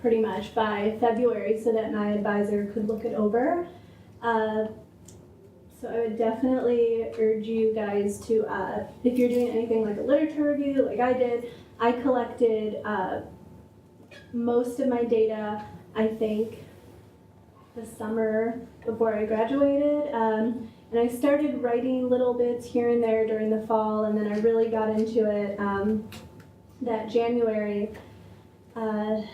pretty much by February so that my advisor could look it over. So I would definitely urge you guys to, if you're doing anything like a literature review, like I did, I collected most of my data, I think, the summer before I graduated. And I started writing little bits here and there during the fall, and then I really got into it that January. And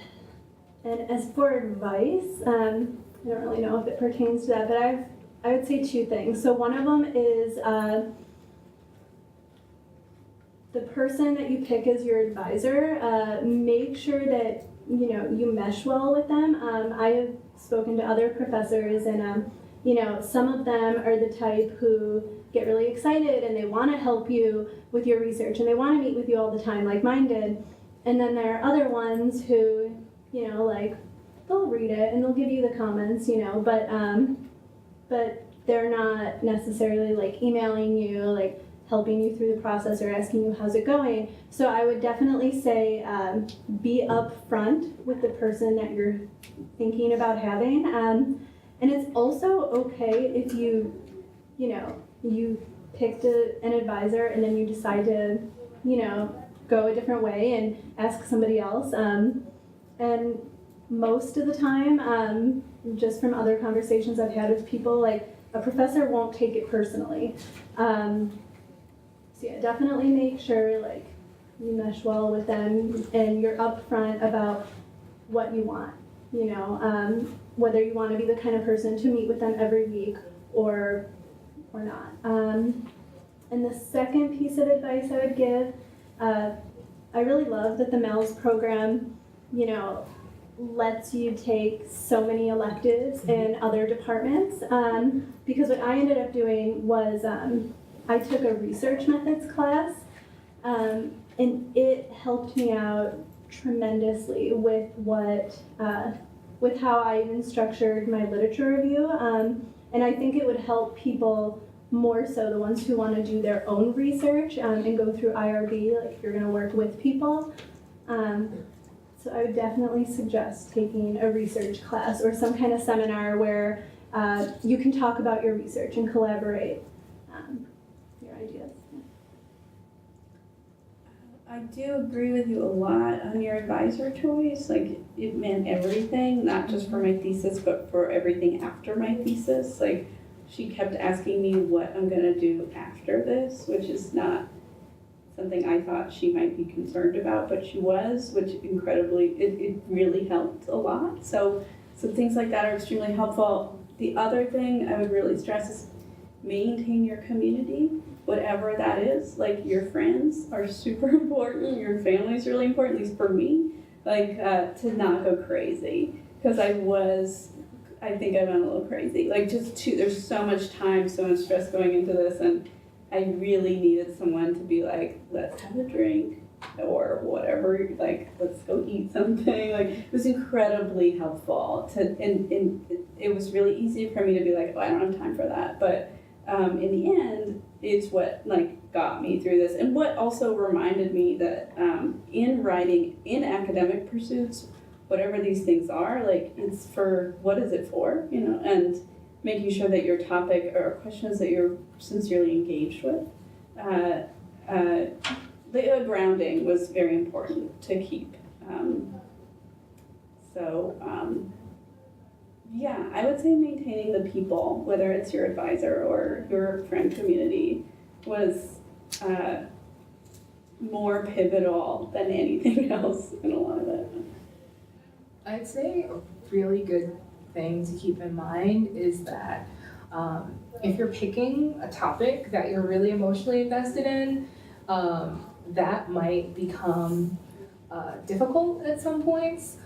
as for advice, I don't really know if it pertains to that, but I would say two things. So one of them is the person that you pick as your advisor, make sure that you mesh well with them. I have spoken to other professors, and some of them are the type who get really excited and they want to help you with your research and they want to meet with you all the time, like mine did. And then there are other ones who, they'll read it and they'll give you the comments, but they're not necessarily like emailing you, like helping you through the process or asking you how's it going. So I would definitely say be upfront with the person that you're thinking about having. And it's also okay if you picked an advisor and then you decide to, go a different way and ask somebody else. And most of the time, just from other conversations I've had with people, like a professor won't take it personally. So yeah, definitely make sure you mesh well with them and you're upfront about what you want. Whether you want to be the kind of person to meet with them every week or not. And the second piece of advice I would give, I really love that the MELS program, lets you take so many electives in other departments. Because what I ended up doing was I took a research methods class, and it helped me out tremendously with with how I even structured my literature review. And I think it would help people more so the ones who want to do their own research and go through IRB, like if you're going to work with people. So I would definitely suggest taking a research class or some kind of seminar where you can talk about your research and collaborate your ideas. I do agree with you a lot on your advisor choice. Like, it meant everything, not just for my thesis, but for everything after my thesis. Like, she kept asking me what I'm gonna do after this, which is not something I thought she might be concerned about, but she was, which it really helped a lot. So things like that are extremely helpful. The other thing I would really stress is maintain your community, whatever that is. Like, your friends are super important, your family's really important, at least for me, like, to not go crazy. Because I think I went a little crazy. Like, there's so much time, so much stress going into this, and I really needed someone to be like, let's have a drink, or whatever, like, let's go eat something. Like, it was incredibly helpful and it was really easy for me to be like, oh, I don't have time for that. But in the end, it's what like got me through this, and what also reminded me that in writing, in academic pursuits, whatever these things are, like, it's for, what is it for, you know, and making sure that your topic or questions that you're sincerely engaged with, the grounding was very important to keep. Yeah, I would say maintaining the people, whether it's your advisor or your friend community, was more pivotal than anything else in a lot of it. I'd say a really good thing to keep in mind is that if you're picking a topic that you're really emotionally invested in, that might become difficult at some points.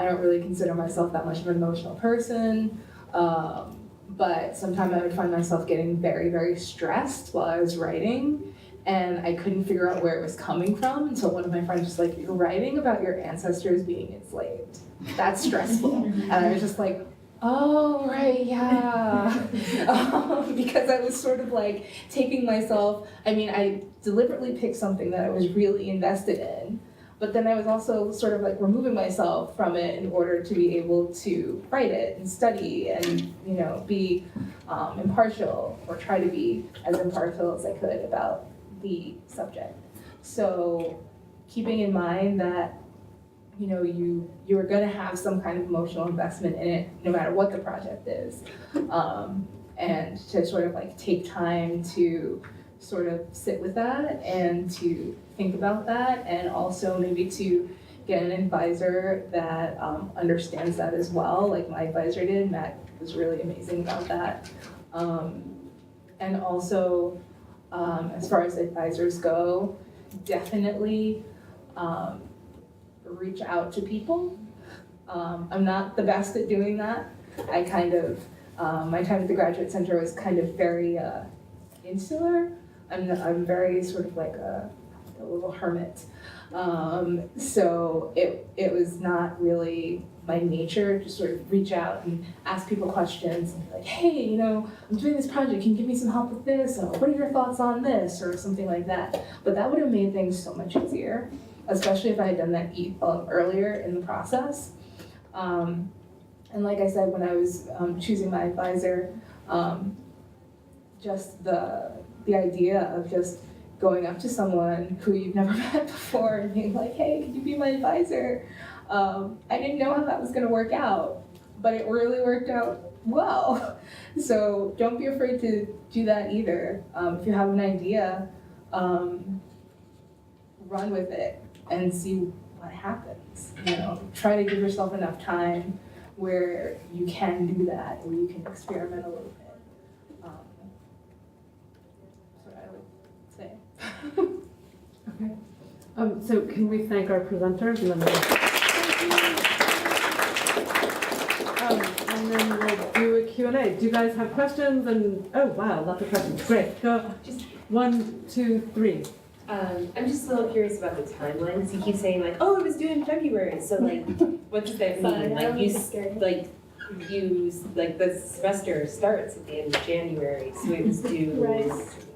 I don't really consider myself that much of an emotional person, but sometimes I would find myself getting very, very stressed while I was writing, and I couldn't figure out where it was coming from until one of my friends was like, "You're writing about your ancestors being enslaved. That's stressful." And I was just like, oh, right, yeah. Because I was sort of like taking myself, I deliberately picked something that I was really invested in, but then I was also sort of like removing myself from it in order to be able to write it and study and, be impartial, or try to be as impartial as I could about the subject. So keeping in mind that you're going to have some kind of emotional investment in it, no matter what the project is, and to sort of like take time to sort of sit with that and to think about that, and also maybe to get an advisor that understands that as well, like my advisor did. Matt was really amazing about that. And also, as far as advisors go, definitely reach out to people. I'm not the best at doing that. I kind of, my time at the Graduate Center was kind of very insular. I'm very sort of like a little hermit. So it was not really my nature to sort of reach out and ask people questions and be like, hey, I'm doing this project, can you give me some help with this? Or what are your thoughts on this? Or something like that. But that would have made things so much easier, especially if I had done that earlier in the process. And like I said, when I was choosing my advisor, just the idea of just going up to someone who you've never met before and being like, hey, could you be my advisor? I didn't know how that was going to work out, but it really worked out well. So don't be afraid to do that either. If you have an idea, run with it and see what happens. Try to give yourself enough time where you can do that, where you can experiment a little bit. That's what I would say. Okay. So can we thank our presenters and then and then we'll do a Q&A. Do you guys have questions? And oh wow, lots of questions. Great. Go. Just 1, 2, 3. I'm just a little curious about the timelines. You keep saying like, oh, it was due in February. So like, what does that mean? Like the semester starts at the end of January, so it was due Right.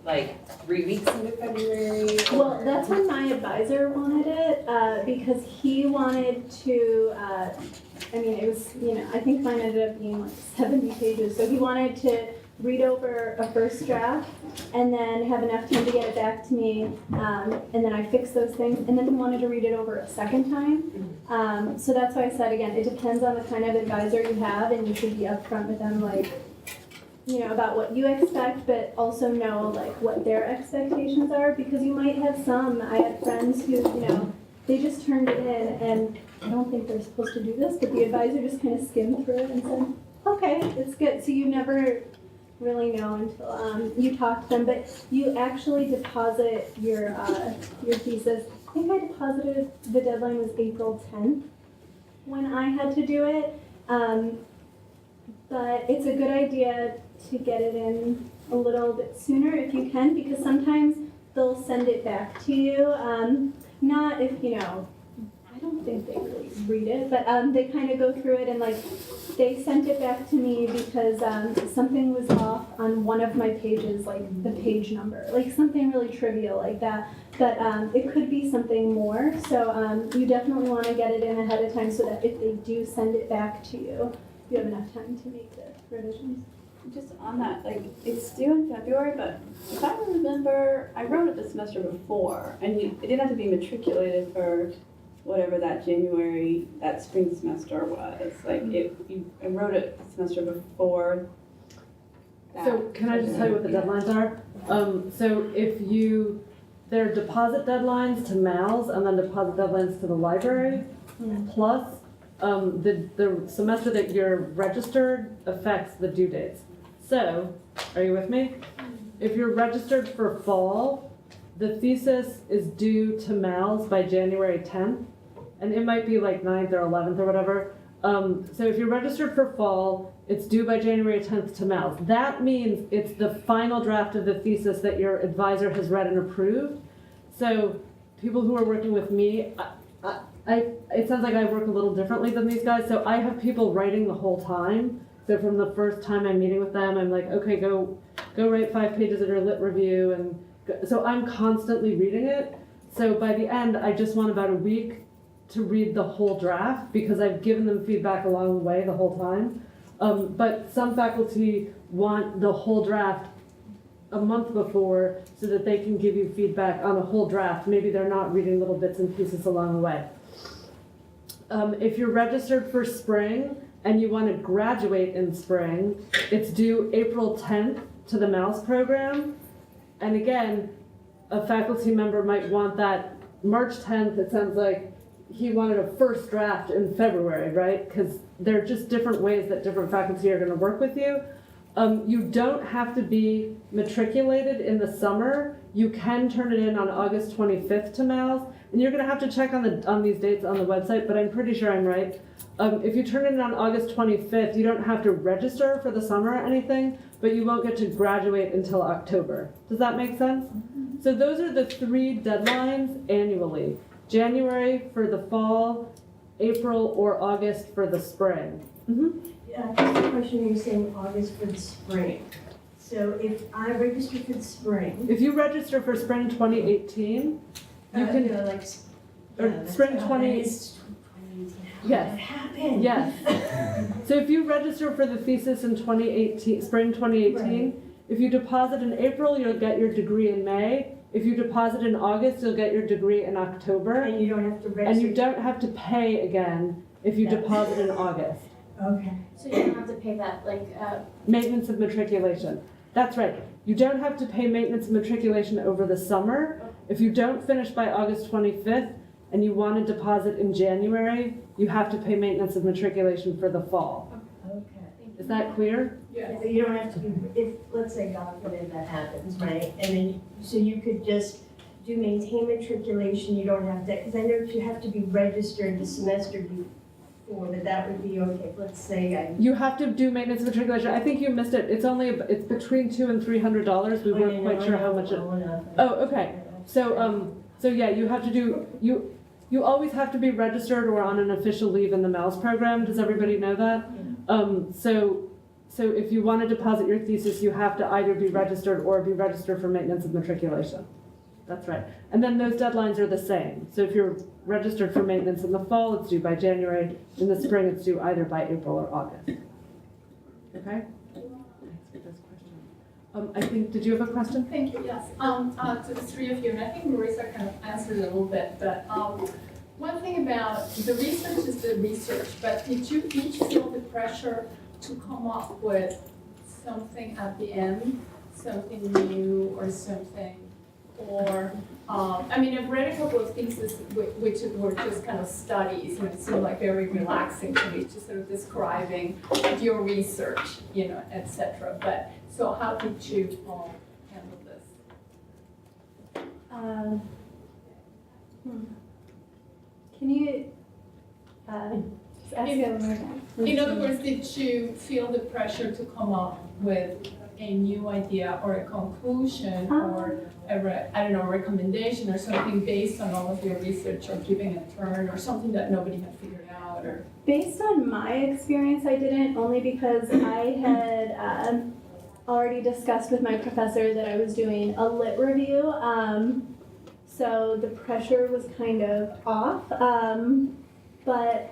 like 3 weeks into February. Well, that's when my advisor wanted it, because he wanted to, it was, I think mine ended up being like 70 pages, so he wanted to read over a first draft, and then have enough time to get it back to me, and then I fix those things, and then he wanted to read it over a second time. So that's why I said, again, it depends on the kind of advisor you have, and you should be upfront with them, like, you know, about what you expect, but also know, like, what their expectations are, because you might have some, I had friends who, you know, they just turned it in, and I don't think they're supposed to do this, but the advisor just kind of skimmed through it and said, okay, it's good. So you never really know until you talk to them, but you actually deposit your thesis. I think I deposited, the deadline was April 10th when I had to do it, but it's a good idea to get it in a little bit sooner if you can, because sometimes they'll send it back to you. Not if, you know, I don't think they really read it, but they kind of go through it, and like they sent it back to me because something was off on one of my pages, like the page number, like something really trivial like that. But it could be something more, so you definitely want to get it in ahead of time so that if they do send it back to you, you have enough time to make the revisions. Just on that, like, it's due in February, but if I remember, I wrote it the semester before, and it didn't have to be matriculated for whatever that January, that spring semester was. Like, I wrote it the semester before that. So can I just tell you what the deadlines are? So there are deposit deadlines to MALs and then deposit deadlines to the library, plus the semester that you're registered affects the due dates. So, are you with me? If you're registered for fall, the thesis is due to MALs by January 10th, and it might be like 9th or 11th or whatever. So if you're registered for fall, it's due by January 10th to MALs. That means it's the final draft of the thesis that your advisor has read and approved. So people who are working with me, it sounds like I work a little differently than these guys. So I have people writing the whole time. So from the first time I'm meeting with them, I'm like, okay, go write 5 pages of your lit review. And so I'm constantly reading it. So by the end, I just want about a week to read the whole draft because I've given them feedback along the way the whole time. But some faculty want the whole draft a month before so that they can give you feedback on a whole draft. Maybe they're not reading little bits and pieces along the way. If you're registered for spring and you want to graduate in spring, it's due April 10th to the MALS program. And again, a faculty member might want that March 10th. It sounds like he wanted a first draft in February, right? Because there are just different ways that different faculty are going to work with you. You don't have to be matriculated in the summer. You can turn it in on August 25th to MALS. And you're going to have to check on these dates on the website, but I'm pretty sure I'm right. If you turn it in on August 25th, you don't have to register for the summer or anything, but you won't get to graduate until October. Does that make sense? So those are the 3 deadlines annually. January for the fall, April or August for the spring. Yeah, just a question, you're saying August for the spring. So if I register for the spring. If you register for spring 2018, you can, no, like, or yeah, spring that's- 20, that is 2018. How Yes. did that happen? yes. So if you register for the thesis in 2018, spring 2018, Right. if you deposit in April, you'll get your degree in May. If you deposit in August, you'll get your degree in October. And you don't have to register? And you don't have to pay again if you No. deposit in August. Okay. So you don't have to pay that, like, Maintenance of matriculation. That's right. You don't have to pay maintenance of matriculation over the summer. If you don't finish by August 25th and you want to deposit in January, you have to pay maintenance of matriculation for the fall. Okay. Is that clear? So you don't have to be, if, let's say, God forbid that happens, right? And then, so you could just do maintain matriculation, you don't have to, because I know you have to be registered the semester before, but that would be okay. Let's say You have to do maintenance of matriculation. I think you missed it. It's between $200 and $300. We weren't quite sure how much it. Oh, okay. So yeah, you have to do, you always have to be registered or on an official leave in the MALS program. Does everybody know that? So if you want to deposit your thesis, you have to either be registered or be registered for maintenance of matriculation. That's right. And then those deadlines are the same. So if you're registered for maintenance in the fall, it's due by January. In the spring, it's due either by April or August. Okay? I think, did you have a question? Thank you, yes. To the three of you, and I think Marissa kind of answered it a little bit, but one thing about the research is the research, but did you each feel the pressure to come up with something at the end, something new or something? Or, I mean, I've read a couple of theses which were just kind of studies, and it seemed like very relaxing to me, just sort of describing your research, you know, et cetera. But, so how did you all handle this? Can you just ask it one more time? In other words, did you feel the pressure to come up with a new idea or a conclusion or a recommendation or something based on all of your research, or giving a turn or something that nobody had figured out? Or Based on my experience, I didn't, only because I had already discussed with my professor that I was doing a lit review. So the pressure was kind of off. But I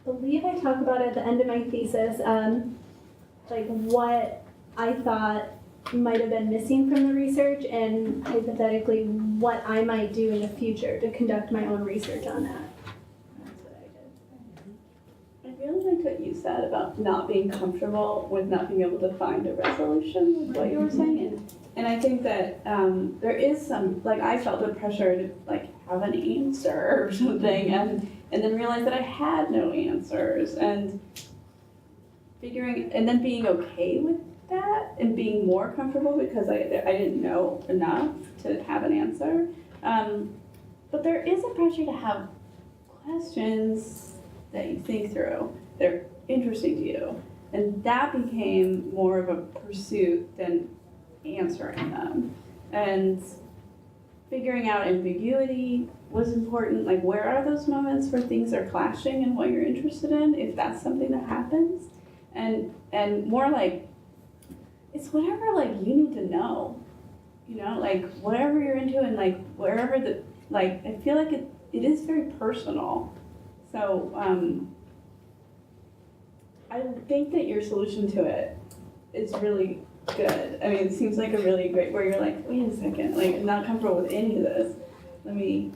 believe I talk about at the end of my thesis, like what I thought might have been missing from the research, and hypothetically what I might do in the future to conduct my own research on that. That's what I did. I really liked what you said about not being comfortable with not being able to find a resolution with what you were saying. And I think that there is some, like, I felt the pressure to like have an answer or something, and then realize that I had no answers, and then being okay with that and being more comfortable because I didn't know enough to have an answer. But there is a pressure to have questions that you think through. They're interesting to you. And that became more of a pursuit than answering them. And figuring out ambiguity was important. Like, where are those moments where things are clashing and what you're interested in, if that's something that happens? And more like, it's whatever, like, you need to know, you know, like, whatever you're into, and like wherever the, like, I feel like it is very personal. So I think that your solution to it is really good. I mean, it seems like a really great, where you're like, wait a second, like, I'm not comfortable with any of this. Let me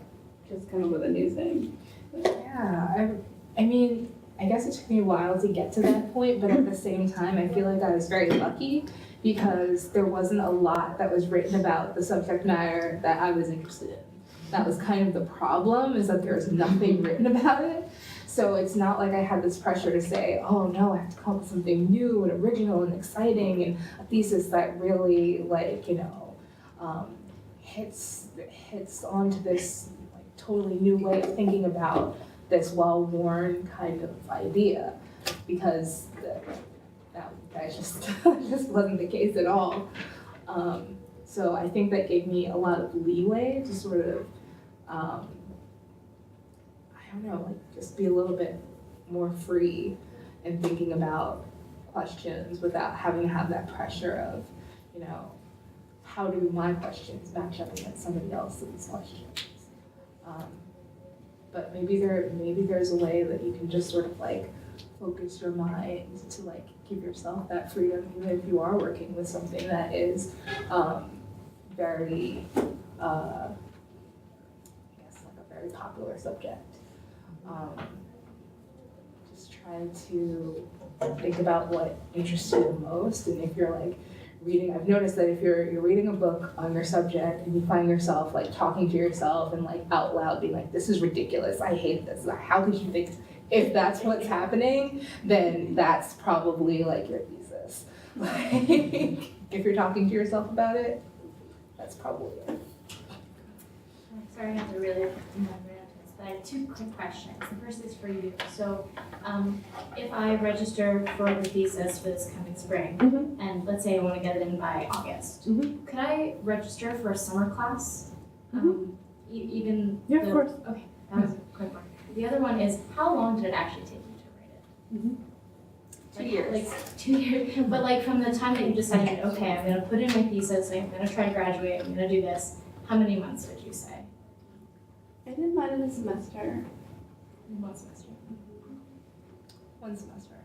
just come up with a new thing. Yeah, I mean, I guess it took me a while to get to that point, but at the same time, I feel like I was very lucky because there wasn't a lot that was written about the subject matter that I was interested in. That was kind of the problem, is that there's nothing written about it. So it's not like I had this pressure to say, oh no, I have to come up with something new and original and exciting and a thesis that really, like, you know, hits onto this like totally new way of thinking about this well-worn kind of idea, because that just just wasn't the case at all. So I think that gave me a lot of leeway to sort of, I don't know, like just be a little bit more free in thinking about questions without having to have that pressure of, you know, how do my questions match up against somebody else's questions? But maybe there's a way that you can just sort of like focus your mind to like give yourself that freedom, even if you are working with something that is very, I guess, like a very popular subject. Just try to think about what interests you the most, and if you're like reading, I've noticed that if you're reading a book on your subject and you find yourself like talking to yourself and like out loud being like, this is ridiculous, I hate this, how could you think, if that's what's happening, then that's probably like your thesis. Like, if you're talking to yourself about it, that's probably it. Sorry, I have to really remember this, but I have two quick questions. The first is for you. So, if I register for the thesis for this coming spring, and let's say I want to get it in by August, could I register for a summer class? Even Yeah, of course. Okay, that was a quick one. The other one is, how long did it actually take you to write it? 2 years. Like 2 years, but like from the time that you decided, okay, I'm gonna put in my thesis, I'm gonna try to graduate, I'm gonna do this, how many months would you say? I did mine in a semester. 1 semester. 1 semester.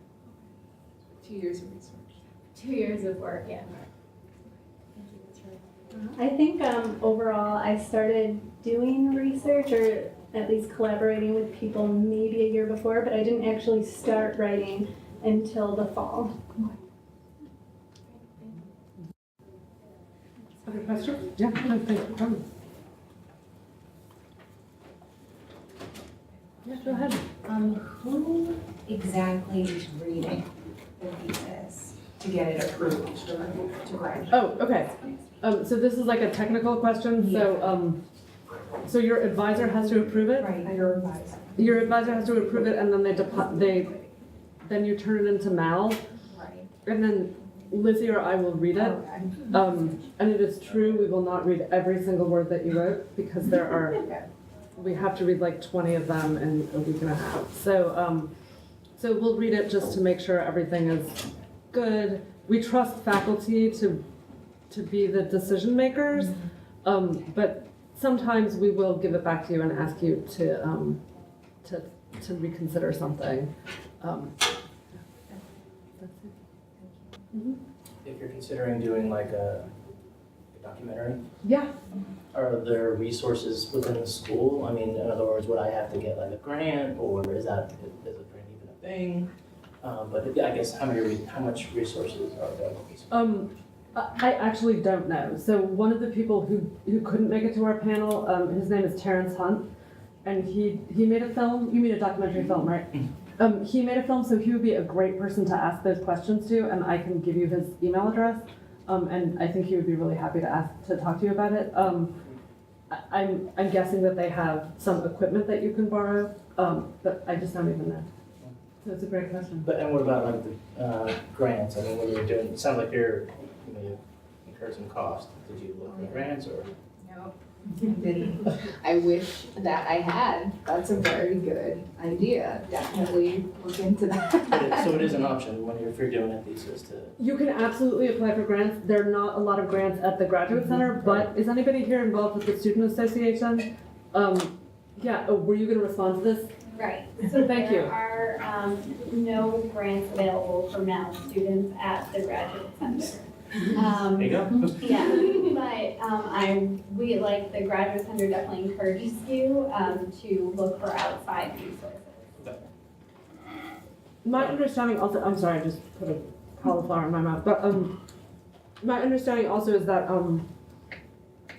2 years of research. 2 years of work, yeah. I think overall I started doing research or at least collaborating with people maybe a year before, but I didn't actually start writing until the fall. Other questions? Yeah, no, thank you for coming. Yeah, go ahead. Who exactly is reading the thesis to get it approved to graduate? Oh, okay. So this is like a technical question, so your advisor has to approve it? Right, your advisor. Your advisor has to approve it, and then then you turn it into Mal, Right. and then Lizzie or I will read it. Okay. And it is true, we will not read every single word that you wrote, because we have to read like 20 of them in a week and a half. So we'll read it just to make sure everything is good. We trust faculty to be the decision makers, but sometimes we will give it back to you and ask you to reconsider something. That's it. If you're considering doing like a documentary, Yeah. are there resources within the school? I mean, in other words, would I have to get like a grant, or is a grant even a thing? But I guess how much resources are available? I actually don't know. So one of the people who couldn't make it to our panel, his name is Terrence Hunt, and he made a film. You mean a documentary film, right? He made a film, so he would be a great person to ask those questions to, and I can give you his email address. And I think he would be really happy to talk to you about it. I'm guessing that they have some equipment that you can borrow, but I just don't even know. So it's a great question. And what about like the grants? I mean, when you're doing, it sounds like you incurred some cost. Did you look for grants or? No, didn't. I wish that I had. That's a very good idea. Definitely look into that. So it is an option if you're doing a thesis to. You can absolutely apply for grants. There are not a lot of grants at the Graduate Center, but is anybody here involved with the Student Association? Were you going to respond to this? Right. So thank you. There are no grants available for Mal students at the Graduate Center. There you go. Yeah, but we like the Graduate Center definitely encourages you to look for outside resources. My understanding also, I'm sorry, I just put a cauliflower in my mouth, but my understanding also is that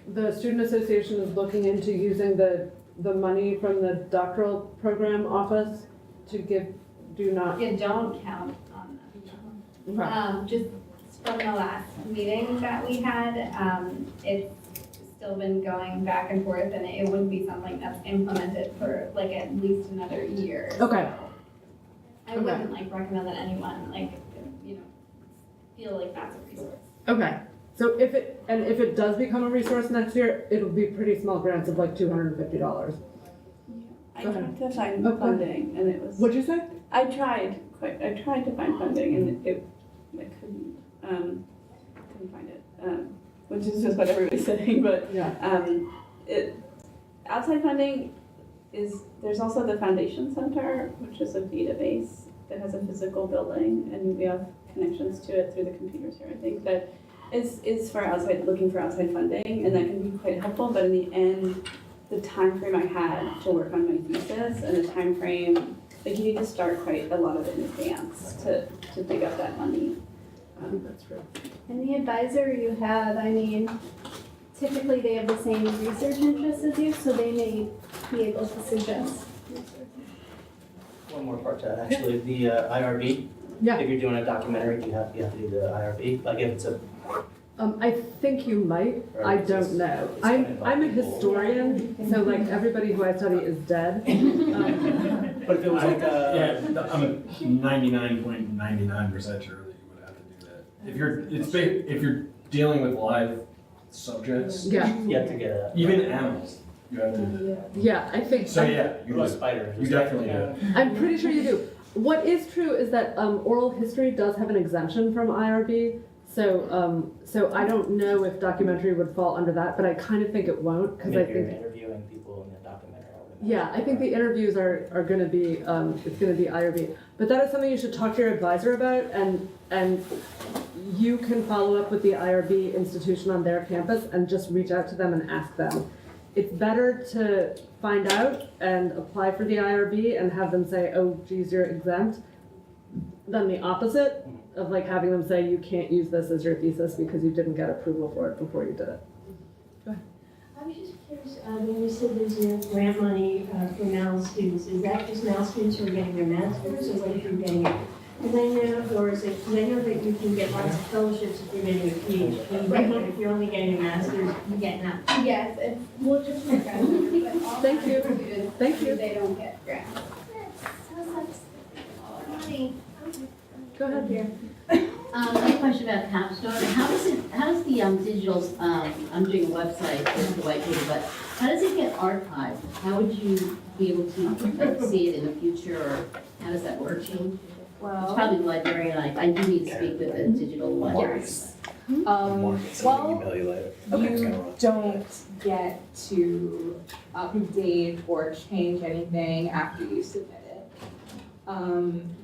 the Student Association is looking into using the money from the doctoral program office to do not. You don't count on them. Right. Just from the last meeting that we had, it's still been going back and forth, and it wouldn't be something that's implemented for like at least another year. Okay. I wouldn't recommend that anyone feel like that's a resource. Okay. So if it does become a resource next year, it'll be pretty small grants of like $250. I Go tried to find Okay. funding, and it was. What'd you say? I tried to find funding, and I couldn't find it, which is just what everybody's saying. But Yeah. outside funding there's also the Foundation Center, which is a database that has a physical building, and we have connections to it through the computers here. I think that is for looking for outside funding, and that can be quite helpful. But in the end, the time frame I had to work on my thesis and the time frame, you need to start quite a lot of it in advance to dig up that money. I think that's true. And the advisor you have, typically they have the same research interests as you, so they may be able to suggest. One more part to that, actually, the IRB. Yeah. If you're doing a documentary, you have to do the IRB. Like if it's a. I think you might. Or I it's don't just- know. it's kind of I'm a like- historian, so like everybody who I study is dead. But if it was like a. Yeah, I'm 99.99% sure that you would have to do that. If you're dealing with live subjects, Yeah. You have to get a. even animals, you have to. Yeah, I think. So yeah, you What about do. spiders? You definitely do. I'm pretty sure you do. What is true is that oral history does have an exemption from IRB. So I don't know if documentary would fall under that, but I kind of think it won't because I If you're think. interviewing people in the documentary. Yeah, I think the interviews are going to be it's going to be IRB, but that is something you should talk to your advisor about, and you can follow up with the IRB institution on their campus and just reach out to them and ask them. It's better to find out and apply for the IRB and have them say, oh, geez, you're exempt, than the opposite of like having them say you can't use this as your thesis because you didn't get approval for it before you did it. I was just curious, when you said there's no grant money for MAL students, is that just MAL students who are getting their master's, or what if you're getting it? Because I know, or is it, because I know that you can get lots of fellowships if you're getting a PhD, Right. but if you're only getting a master's, you get nothing. Yes, it's, we'll just work out, but all Thank you. students, Thank you. they don't get grants. Go ahead. Here. I have a question about Capstone. How does the digital, I'm doing a website with the white paper, but how does it get archived? How would you be able to like, see it in the future, or how does that work? It's Well, probably the librarian, I do need to speak with the digital library. yes. Well, You don't get to update or change anything after you submit it.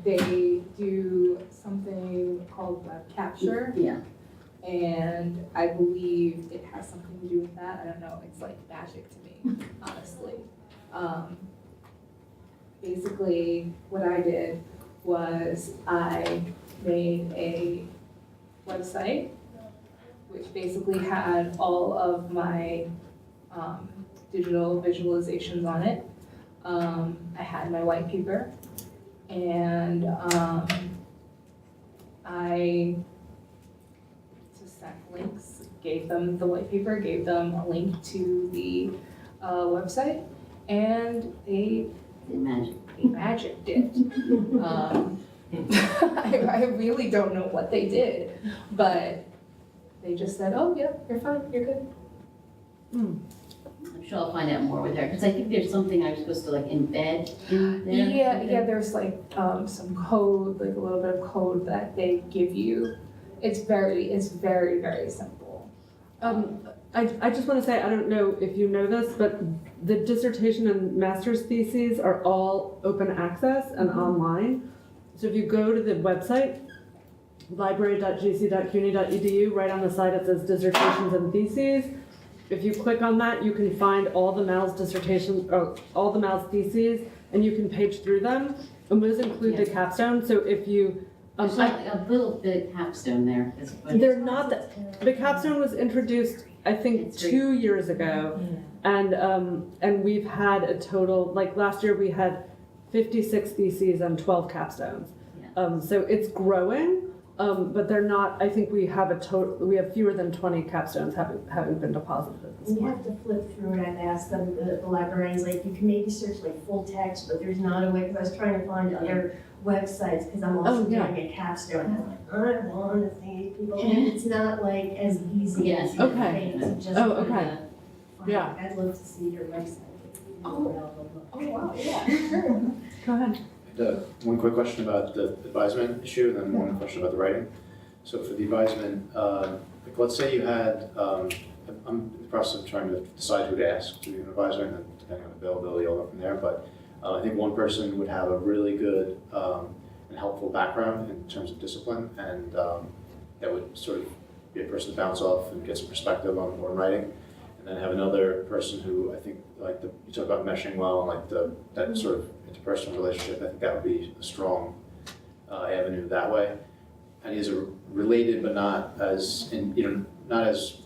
They do something called web capture, Yeah. and I believe it has something to do with that. I don't know, it's like magic to me, honestly. Basically, what I did was I made a website which basically had all of my digital visualizations on it. I had my white paper, and I just sent links, gave them the white paper, gave them a link to the website, and they magicked it. I really don't know what they did, but they just said, oh, yeah, you're fine, you're good. I'm sure I'll find out more with her, because I think there's something I'm supposed to like embed in there. Yeah, there's like some code, like a little bit of code that they give you. It's very, very simple. I just want to say, I don't know if you know this, but the dissertation and master's theses are all open access and online. So if you go to the website, library.gc.cuny.edu, right on the side it says dissertations and theses. If you click on that, you can find all the Mal's dissertations, or all the Mal's theses, and you can page through them. And those include the capstone. So if you, There's like a little bit of Capstone there. they're not the capstone was introduced, I think, It's great. 2 years ago, and we've had a total, like last year we had 56 theses and 12 capstones. So it's growing. But they're not, I think we have we have fewer than 20 capstones having been deposited at this You point. have to flip through it. I've asked them, the librarians, like, you can maybe search like full text, but there's not a way, because I was trying to find other websites, because I'm also doing a capstone. I'm like, I want to see people, and it's not like as easy as you Okay. think to just. Okay. find- Yeah. I'd love to see your website. Oh, wow, yeah, sure. Go ahead. One quick question about the advisement issue, and then one question about the writing. So for the advisement, like let's say you had, I'm in the process of trying to decide who to ask to be an advisor, and then depending on availability, I'll go from there. But I think one person would have a really good and helpful background in terms of discipline, and that would sort of be a person to bounce off and get some perspective on writing. And then have another person who I think, like you talk about meshing well, and like that sort of interpersonal relationship. I think that would be a strong avenue that way. And he's related, but not as maybe not as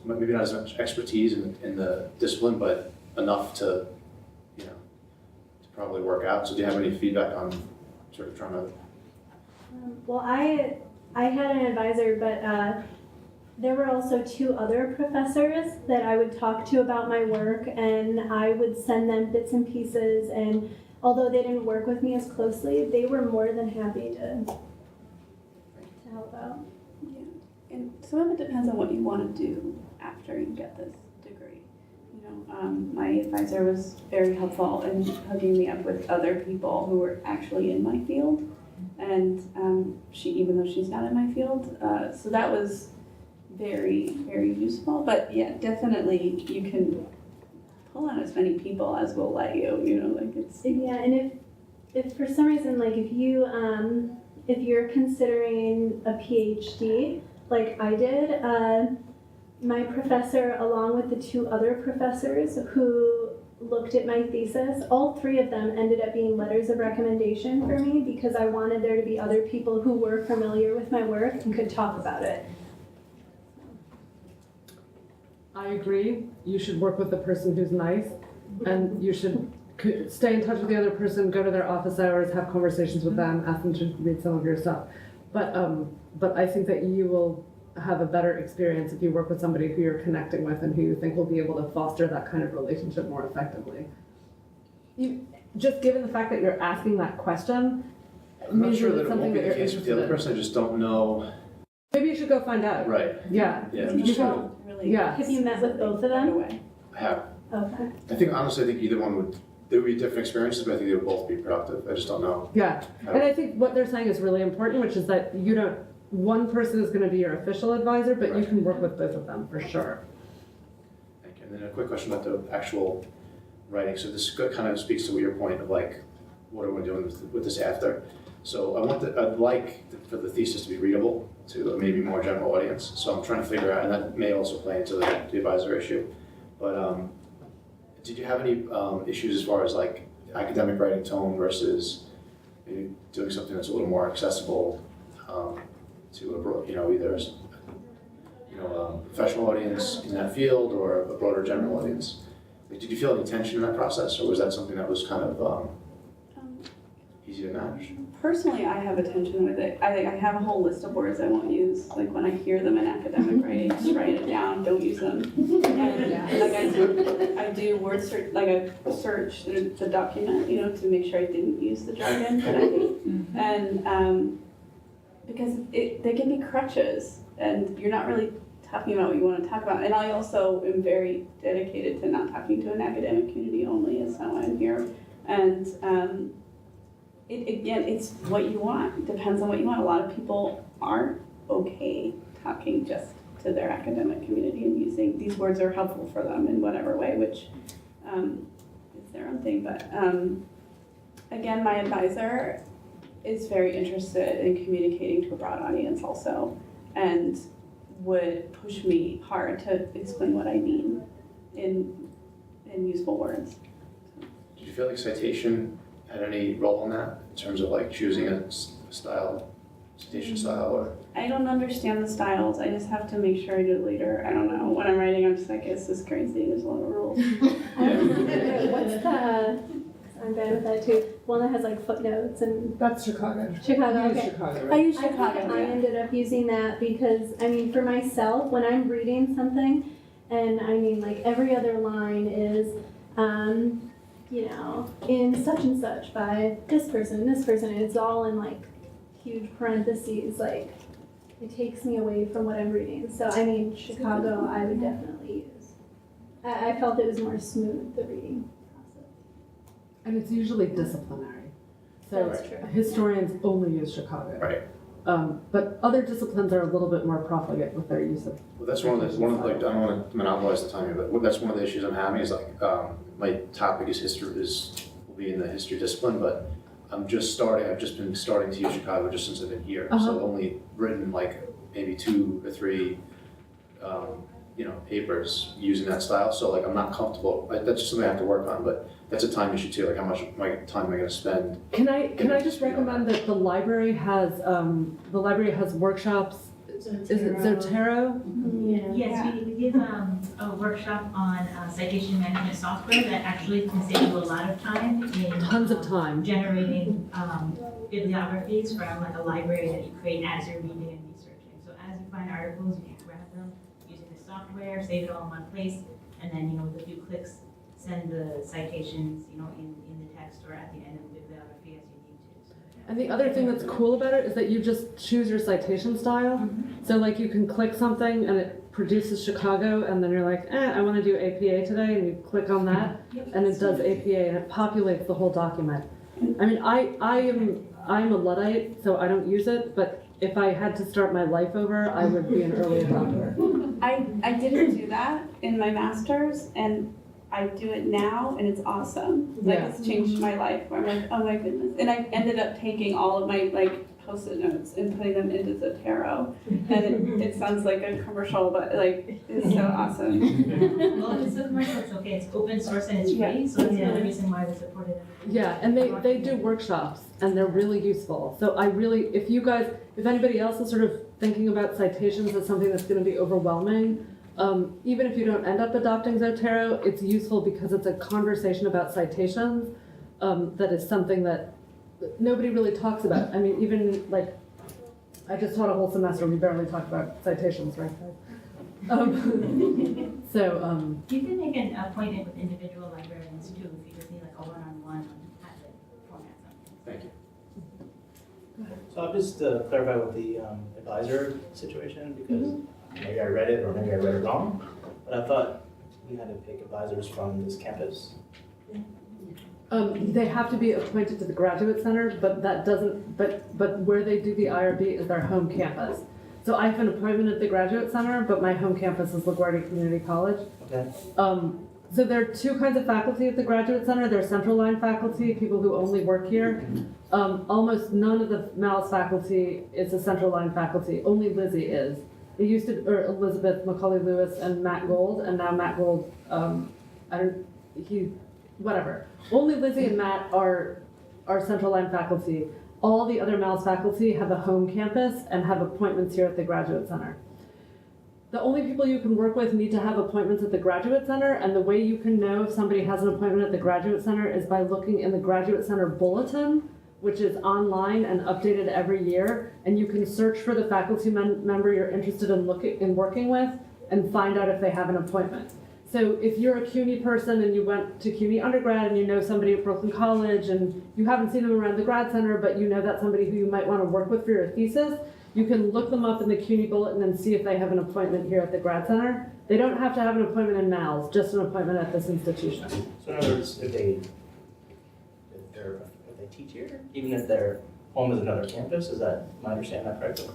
much expertise in the discipline, but enough to probably work out. So do you have any feedback on sort of trying to? Well, I had an advisor, but there were also 2 other professors that I would talk to about my work, and I would send them bits and pieces, and although they didn't work with me as closely, they were more than happy to help out. Yeah, and some of it depends on what you want to do after you get this degree. My advisor was very helpful in hooking me up with other people who were actually in my field, and even though she's not in my field, so that was very, very useful. But yeah, definitely you can pull on as many people as will let you, like it's. Yeah, and if for some reason, like if you're considering a PhD, like I did. My professor, along with the 2 other professors who looked at my thesis, all 3 of them ended up being letters of recommendation for me because I wanted there to be other people who were familiar with my work and could talk about it. I agree. You should work with the person who's nice, and you should stay in touch with the other person, go to their office hours, have conversations with them, ask them to read some of your stuff. But I think that you will have a better experience if you work with somebody who you're connecting with and who you think will be able to foster that kind of relationship more effectively. Just given the fact that you're asking that question, I'm not means sure that that it's it won't something be that the you're case with the interested other in. person, I just don't know. Maybe you should go find out. Right. Yeah. Yeah, I'm just trying to, Really. Yeah. Have you met with both of Right them? away. I have, Okay. I think honestly, I think either one would, there would be different experiences, but I think they would both be productive. I just don't know. Yeah. And I think what they're saying is really important, which is that you don't, one person is going to be your official advisor, but you Right. can work with both of them for sure. Thank you. And then a quick question about the actual writing. So this kind of speaks to your point of like, what are we doing with this after? So I'd like for the thesis to be readable to a maybe more general audience. So I'm trying to figure out, and that may also play into the advisor issue. But did you have any issues as far as like academic writing tone versus maybe doing something that's a little more accessible to a broad, either a professional audience in that field or a broader general audience? Like, did you feel any tension in that process, or was that something that was kind of easy to manage? Personally, I have a tension with it. I have a whole list of words I won't use. Like when I hear them in academic writing, just write it down, don't use them. And like I do word search, like a search through the document, to make sure I didn't use the jargon that I hate. And because they can be crutches, and you're not really talking about what you want to talk about. And I also am very dedicated to not talking to an academic community only, is how I'm here. And it's what you want. It depends on what you want. A lot of people aren't okay talking just to their academic community and using these words are helpful for them in whatever way, which is their own thing. But again, my advisor is very interested in communicating to a broad audience also, and would push me hard to explain what I mean in useful words. Did you feel like citation had any role in that, in terms of like choosing a style, citation style, or? I don't understand the styles. I just have to make sure I do it later. I don't know. When I'm writing, I'm just like, this is crazy. There's a lot of rules. What's the, I'm bad with that too, one that has like footnotes and. That's Chicago. Chicago, You use okay. Chicago, I right? use Chicago. I ended up using that because, for myself, when I'm reading something, and like every other line is, in such and such by this person, and it's all in like huge parentheses, like it takes me away from what I'm reading. So Chicago I would definitely use. I felt it was more smooth, the reading process. And it's usually disciplinary. So That's true. historians only use Chicago. Right. But other disciplines are a little bit more profligate with their use of. Well, that's one of the, like, I don't want to monopolize the time here, but that's one of the issues I'm having is like, my topic is history, will be in the history discipline, but I've just been starting to use Chicago just since I've been here. So I've only written like maybe 2 or 3, papers using that style. So like, I'm not comfortable, that's just something I have to work on, but that's a time issue too, like how much time am I gonna spend? Can I just recommend that the library has workshops. Is it Zotero? Yes, we give a workshop on citation management software that actually can save you a lot of time in Tons of time. generating bibliographies from like a library that you create as you're reading and researching. So as you find articles, you can grab them using the software, save it all in one place, and then with a few clicks, send the citations in the text or at the end of the bibliography as you need to. So, And the other thing that's cool about it is that you just choose your citation style. So like you can click something and it produces Chicago, and then you're like, I want to do APA today, and you click on that, and it does APA, and it populates the whole document. I'm a Luddite, so I don't use it, but if I had to start my life over, I would be an early adopter. I didn't do that in my master's, and I do it now, and it's awesome. Like, Yeah. it's changed my life, where I'm like, oh my goodness. And I ended up taking all of my, Post-it notes and putting them into Zotero. And it sounds like a commercial, but like, it's so awesome. Well, it's a commercial, it's okay, it's open source and it's free, so that's another reason why we supported it. Yeah, and they do workshops and they're really useful. So I really, if anybody else is sort of thinking about citations as something that's gonna be overwhelming, even if you don't end up adopting Zotero, it's useful because it's a conversation about citations that is something that nobody really talks about. I mean, even like, I just taught a whole semester, we barely talked about citations, right? You can make an appointment with individual librarians too, if you just need like a one-on-one on how to format something. Thank you. So I'll just clarify with the advisor situation, because maybe I read it or maybe I read it wrong, but I thought we had to pick advisors from this campus. They have to be appointed to the Graduate Center, but that doesn't, but where they do the IRB is their home campus. So I have an appointment at the Graduate Center, but my home campus is LaGuardia Community College. Okay. So there are two kinds of faculty at the Graduate Center. There's central line faculty, people who only work here. Almost none of the Malice faculty is a central line faculty. Only Lizzie is. It used to, or Elizabeth McCauley-Lewis and Matt Gold, and now Matt Gold, whatever. Only Lizzie and Matt are central line faculty. All the other Malice faculty have a home campus and have appointments here at the Graduate Center. The only people you can work with need to have appointments at the Graduate Center, and the way you can know if somebody has an appointment at the Graduate Center is by looking in the Graduate Center bulletin, which is online and updated every year, and you can search for the faculty member you're interested in working with and find out if they have an appointment. So if you're a CUNY person and you went to CUNY undergrad and you know somebody at Brooklyn College and you haven't seen them around the grad center, but you know that's somebody who you might want to work with for your thesis, you can look them up in the CUNY bulletin and see if they have an appointment here at the grad center. They don't have to have an appointment in MALS, just an appointment at this institution. So in other words, if they teach here, even if their home is another campus, is that, am I understanding that correctly?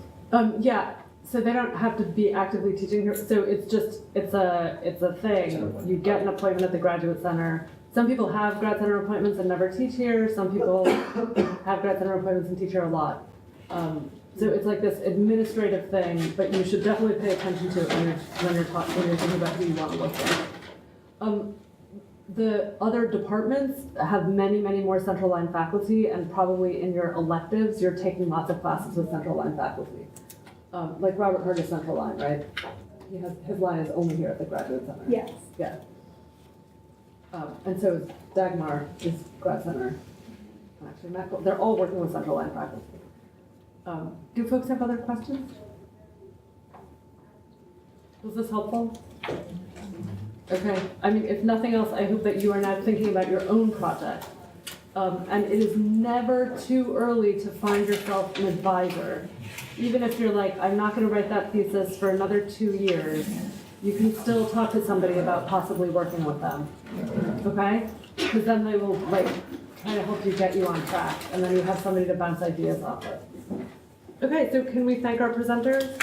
Yeah, so they don't have to be actively teaching here. So it's just, it's a thing. You get an appointment at the Graduate Center. Some people have grad center appointments and never teach here. Some people have grad center appointments and teach here a lot. So it's like this administrative thing, but you should definitely pay attention to it when you're thinking about who you want to work with. The other departments have many, many more central line faculty, and probably in your electives, you're taking lots of classes with central line faculty. Like Robert Hurt is central line, right? His line is only here at the Graduate Center. Yes. Yeah. And so is Dagmar is grad center. Actually, they're all working with central line faculty. Do folks have other questions? Was this helpful? Okay, I mean, if nothing else, I hope that you are now thinking about your own project. And it is never too early to find yourself an advisor. Even if you're like, I'm not gonna write that thesis for another 2 years, you can still talk to somebody about possibly working with them, okay? Because then they will like try to help you get you on track, and then you have somebody to bounce ideas off of. Okay, so can we thank our presenters?